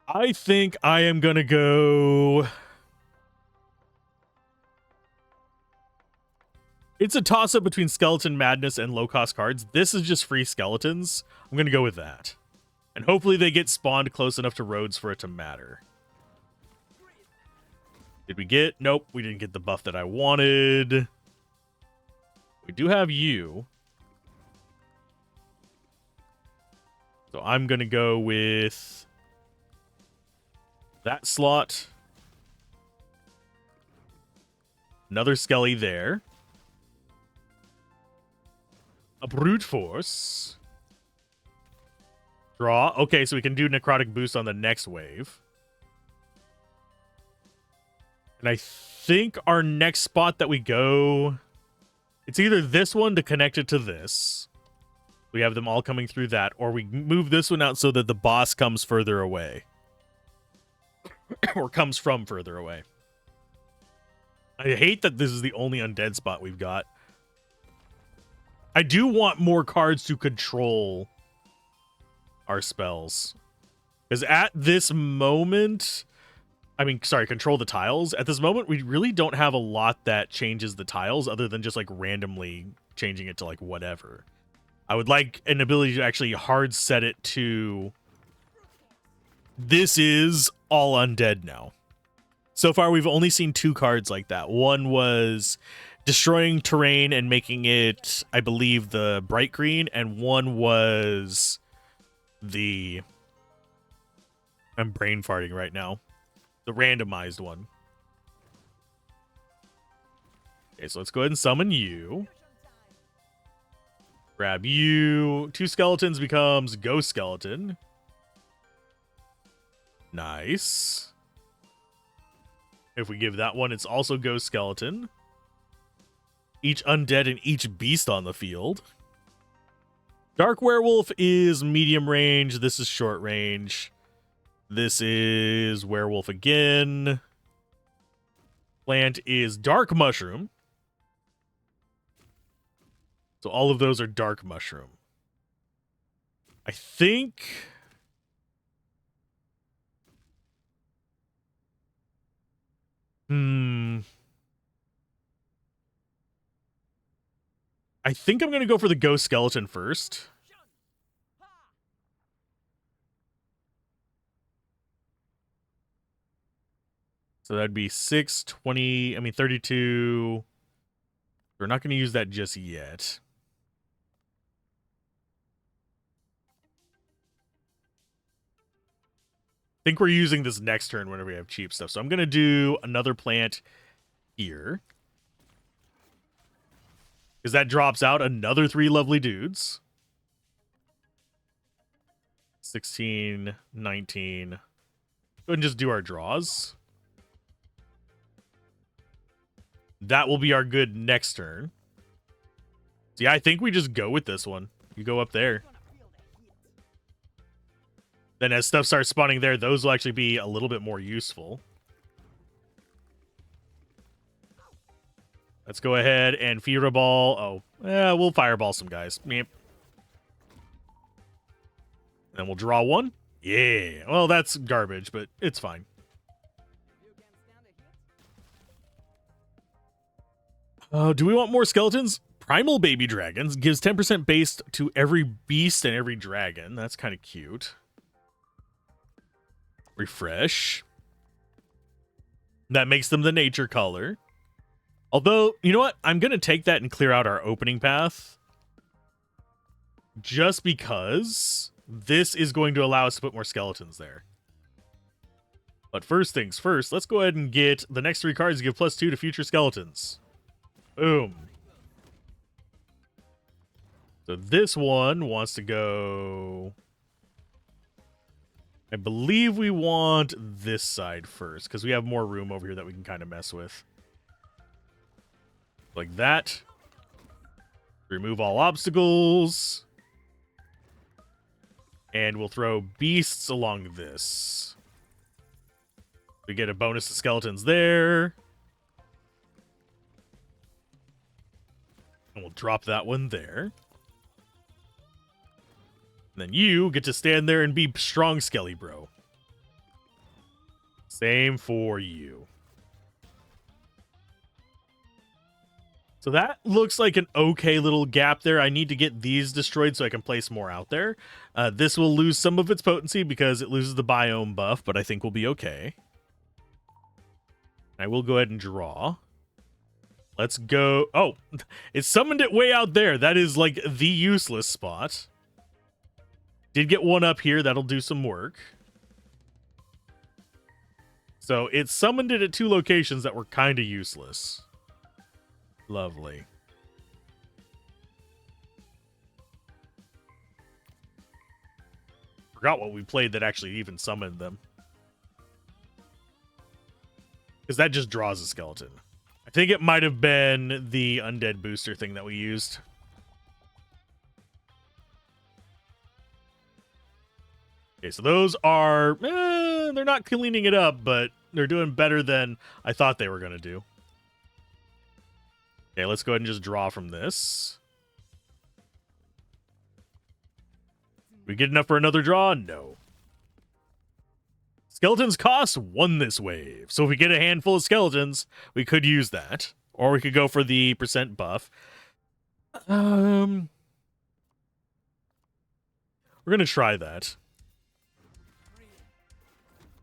I think I am going to go... It's a toss-up between Skeleton Madness and low-cost cards. This is just free skeletons. I'm going to go with that. And hopefully they get spawned close enough to roads for it to matter. Did we get... Nope, we didn't get the buff that I wanted. We do have you. So I'm going to go with that slot. Another Skelly there. A Brute Force. Draw. Okay, so we can do Necrotic Boost on the next wave. And I think our next spot that we go... It's either this one to connect it to this. We have them all coming through that. Or we move this one out so that the boss comes further away. Or comes from further away. I hate that this is the only undead spot we've got. I do want more cards to control our spells. Because at this moment, I mean, sorry, control the tiles. At this moment, we really don't have a lot that changes the tiles other than just like randomly changing it to like whatever. I would like an ability to actually hard set it to this is all undead now. So far, we've only seen 2 cards like that. One was destroying terrain and making it, I believe, the bright green, and one was the... I'm brain farting right now. The randomized one. Okay, so let's go ahead and summon you. Grab you. 2 skeletons becomes ghost skeleton. Nice. If we give that one, it's also ghost skeleton. Each undead and each beast on the field. Dark werewolf is medium range. This is short range. This is werewolf again. Plant is dark mushroom. So all of those are dark mushroom. I think... I think I'm going to go for the ghost skeleton first. So that'd be 6, 20, I mean 32. We're not going to use that just yet. I think we're using this next turn whenever we have cheap stuff. So I'm going to do another plant here. Because that drops out another 3 lovely dudes. 16, 19. Go ahead and just do our draws. That will be our good next turn. See, I think we just go with this one. You go up there. Then as stuff starts spawning there, those will actually be a little bit more useful. Let's go ahead and fireball. Oh, we'll fireball some guys. Meep. And we'll draw one. Yeah. Well, that's garbage, but it's fine. Do we want more skeletons? Primal baby dragons gives 10% base to every beast and every dragon. That's kind of cute. Refresh. That makes them the nature color. Although, you know what? I'm going to take that and clear out our opening path. Just because this is going to allow us to put more skeletons there. But first things first, let's go ahead and get the next 3 cards to give +2 to future skeletons. Boom. So this one wants to go... I believe we want this side first, because we have more room over here that we can kind of mess with. Like that. Remove all obstacles. And we'll throw beasts along this. We get a bonus to skeletons there. And we'll drop that one there. And then you get to stand there and be strong Skelly Bro. Same for you. So that looks like an okay little gap there. I need to get these destroyed so I can place more out there. This will lose some of its potency because it loses the biome buff, but I think we'll be okay. I will go ahead and draw. Let's go. Oh, it summoned it way out there. That is like the useless spot. Did get one up here. That'll do some work. So it summoned it at 2 locations that were kind of useless. Lovely. Forgot what we played that actually even summoned them. Because that just draws a skeleton. I think it might have been the undead booster thing that we used. Okay, so those are... they're not cleaning it up, but they're doing better than I thought they were going to do. Okay, let's go ahead and just draw from this. We get enough for another draw? No. Skeletons cost 1 this wave. So if we get a handful of skeletons, we could use that. Or we could go for the percent buff. We're going to try that.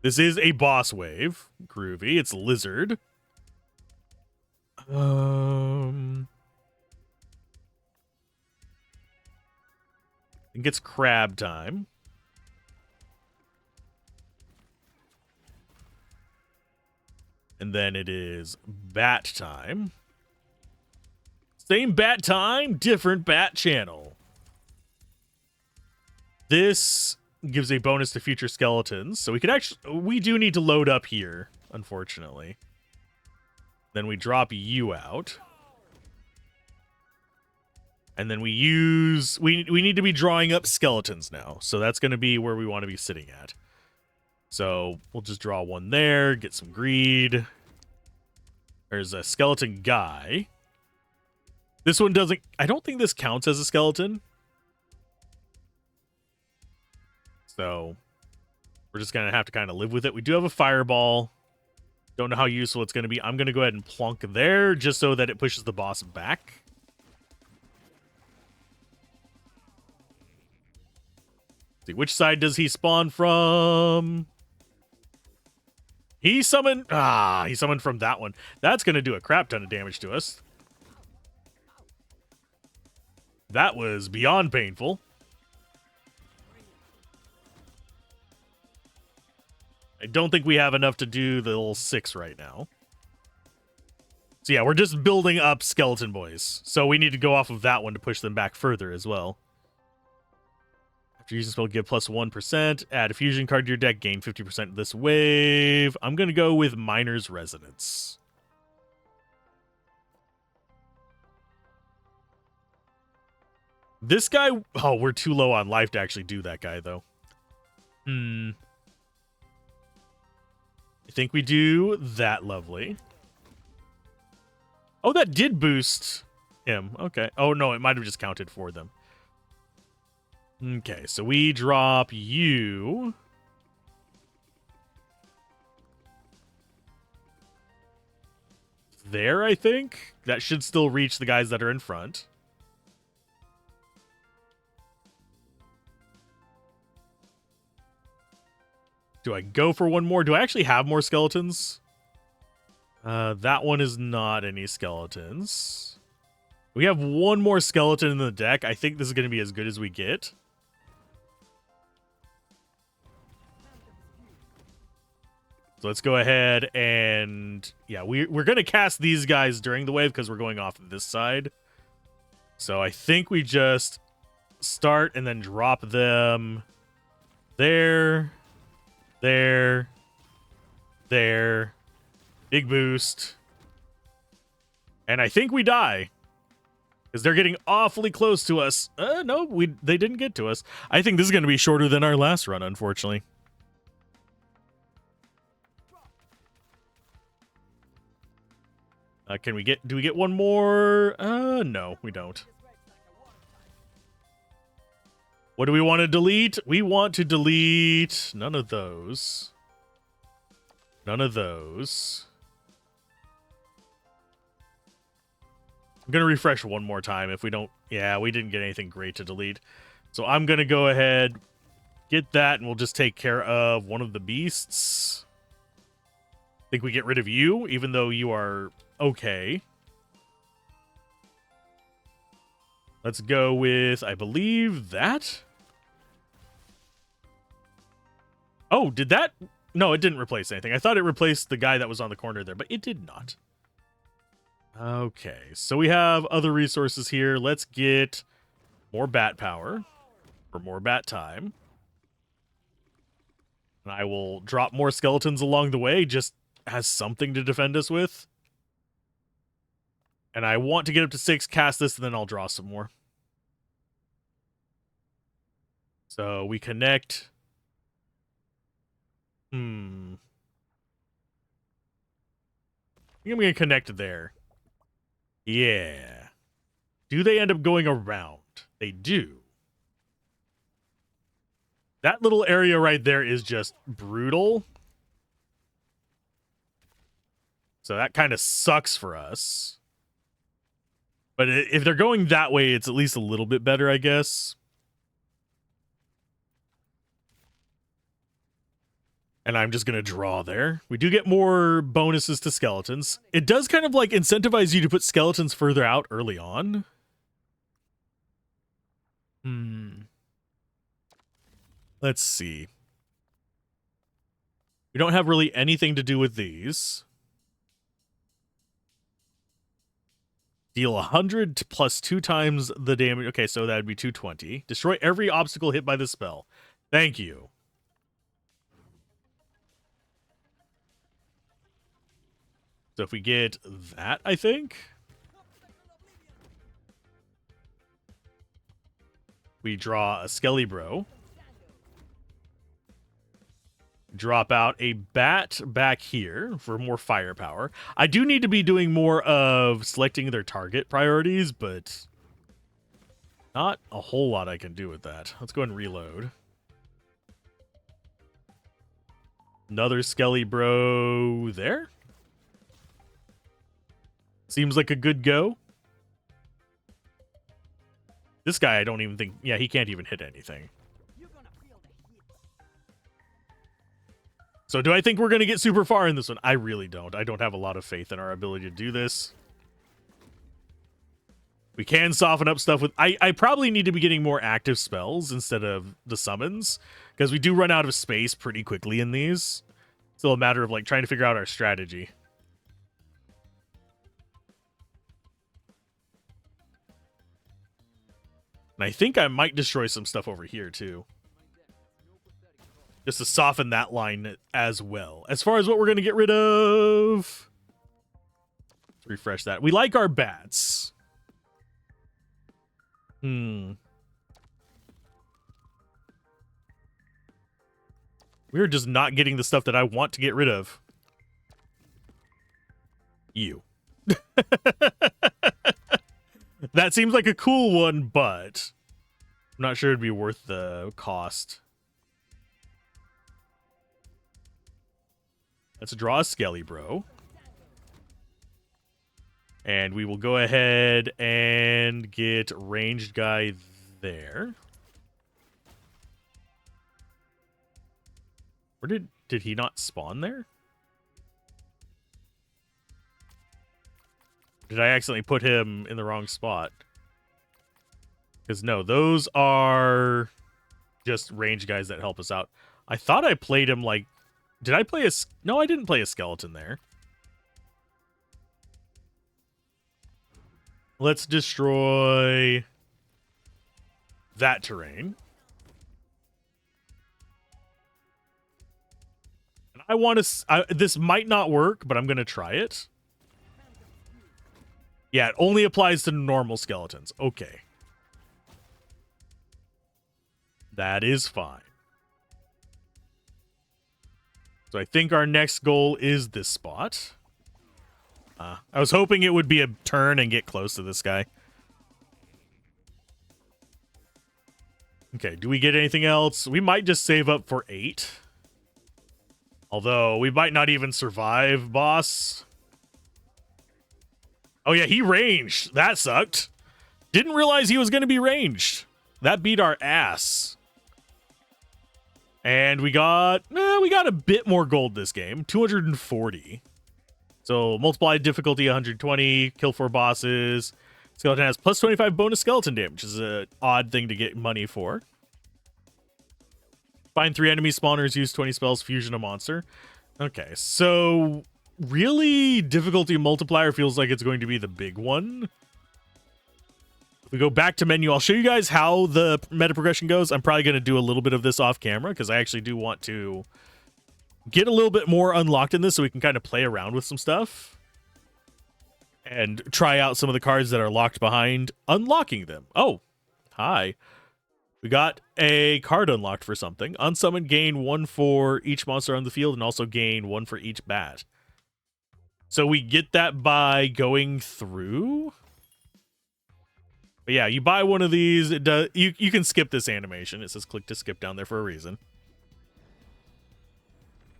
This is a boss wave. Groovy. It's lizard. I think it's crab time. And then it is bat time. Same bat time, different bat channel. This gives a bonus to future skeletons. So we do need to load up here, unfortunately. Then we drop you out. And then we need to be drawing up skeletons now. So that's going to be where we want to be sitting at. So we'll just draw one there, get some greed. There's a skeleton guy. This one doesn't... I don't think this counts as a skeleton. So we're just going to have to kind of live with it. We do have a fireball. Don't know how useful it's going to be. I'm going to go ahead and plunk there just so that it pushes the boss back. Let's see, which side does he spawn from? He summoned from that one. That's going to do a crap ton of damage to us. That was beyond painful. I don't think we have enough to do the little 6 right now. So yeah, we're just building up skeleton boys. So we need to go off of that one to push them back further as well. After using spell, give plus 1%. Add a fusion card to your deck. Gain 50% this wave. I'm going to go with Miner's Resonance. This guy... Oh, we're too low on life to actually do that guy, though. I think we do that. Lovely. Oh, that did boost him. Okay. Oh, no, it might have just counted for them. Okay, so we drop you. There, I think. That should still reach the guys that are in front. Do I go for one more? Do I actually have more skeletons? That one is not any skeletons. We have one more skeleton in the deck. I think this is going to be as good as we get. So let's go ahead and... Yeah, we're going to cast these guys during the wave because we're going off this side. So I think we just start and then drop them there, there, there. Big boost. And I think we die. Because they're getting awfully close to us. No, they didn't get to us. I think this is going to be shorter than our last run, unfortunately. Do we get one more? No, we don't. What do we want to delete? We want to delete none of those. None of those. I'm going to refresh one more time if we don't... Yeah, we didn't get anything great to delete. So I'm going to go ahead, get that, and we'll just take care of one of the beasts. I think we get rid of you, even though you are okay. Let's go with, I believe, that? Oh, did that... No, it didn't replace anything. I thought it replaced the guy that was on the corner there, but it did not. Okay, so we have other resources here. Let's get more bat power for more bat time. And I will drop more skeletons along the way, just as something to defend us with. And I want to get up to 6, cast this, and then I'll draw some more. So we connect. I think I'm going to connect there. Yeah. Do they end up going around? They do. That little area right there is just brutal. So that kind of sucks for us. But if they're going that way, it's at least a little bit better, I guess. And I'm just going to draw there. We do get more bonuses to skeletons. It does kind of like incentivize you to put skeletons further out early on. Let's see. We don't have really anything to do with these. Deal 100 plus 2 times the damage. Okay, so that would be 220. Destroy every obstacle hit by the spell. Thank you. So if we get that, I think we draw a Skelly Bro. Drop out a bat back here for more firepower. I do need to be doing more of selecting their target priorities, but not a whole lot I can do with that. Let's go and reload. Another Skelly Bro there. Seems like a good go. This guy, I don't even think... Yeah, he can't even hit anything. So do I think we're going to get super far in this one? I really don't. I don't have a lot of faith in our ability to do this. We can soften up stuff with... I probably need to be getting more active spells instead of the summons, because we do run out of space pretty quickly in these. Still a matter of like trying to figure out our strategy. And I think I might destroy some stuff over here too, just to soften that line as well. As far as what we're going to get rid of, let's refresh that. We like our bats. We're just not getting the stuff that I want to get rid of. You. That seems like a cool one, but I'm not sure it'd be worth the cost. Let's draw a Skelly Bro. And we will go ahead and get ranged guy there. Where did he not spawn there? Did I accidentally put him in the wrong spot? Because no, those are just range guys that help us out. I thought I played him like... Did I play a... No, I didn't play a skeleton there. Let's destroy that terrain. And I want to... This might not work, but I'm going to try it. Yeah, it only applies to normal skeletons. Okay. That is fine. So I think our next goal is this spot. I was hoping it would be a turn and get close to this guy. Okay, do we get anything else? We might just save up for 8. Although, we might not even survive, boss. Oh yeah, he ranged. That sucked. Didn't realize he was going to be ranged. That beat our ass. And we got a bit more gold this game. 240. So multiplied difficulty 120. Kill 4 bosses. Skeleton has plus 25 bonus skeleton damage, which is an odd thing to get money for. Find 3 enemy spawners. Use 20 spells. Fusion a monster. Okay, so... really, difficulty multiplier feels like it's going to be the big one. If we go back to menu, I'll show you guys how the meta progression goes. I'm probably going to do a little bit of this off camera because I actually do want to get a little bit more unlocked in this so we can kind of play around with some stuff and try out some of the cards that are locked behind unlocking them. Oh, hi. We got a card unlocked for something. Unsummon, gain 1 for each monster on the field and also gain 1 for each bat. So we get that by going through. But yeah, you buy one of these. It does. You can skip this animation. It says click to skip down there for a reason.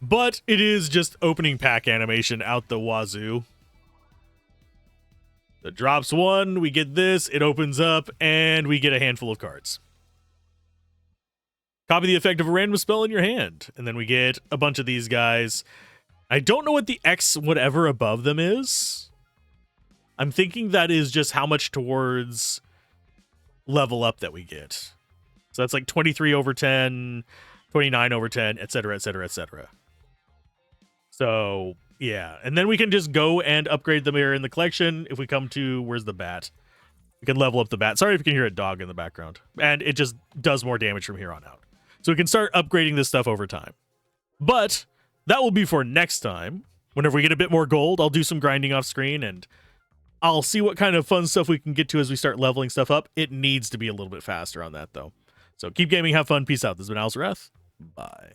But it is just opening pack animation out the wazoo. It drops one, we get this, it opens up, and we get a handful of cards. Copy the effect of a random spell in your hand, and then we get a bunch of these guys. I don't know what the X whatever above them is. I'm thinking that is just how much towards level up that we get. So that's like 23 over 10, 29 over 10, etc., etc., etc. So, yeah. And then we can just go and upgrade them here in the collection. If we come to, where's the bat? We can level up the bat. Sorry if you can hear a dog in the background. And it just does more damage from here on out. So we can start upgrading this stuff over time. But that will be for next time. Whenever we get a bit more gold, I'll do some grinding off screen and I'll see what kind of fun stuff we can get to as we start leveling stuff up. It needs to be a little bit faster on that, though. So keep gaming, have fun, peace out. This has been Alzorath. Bye.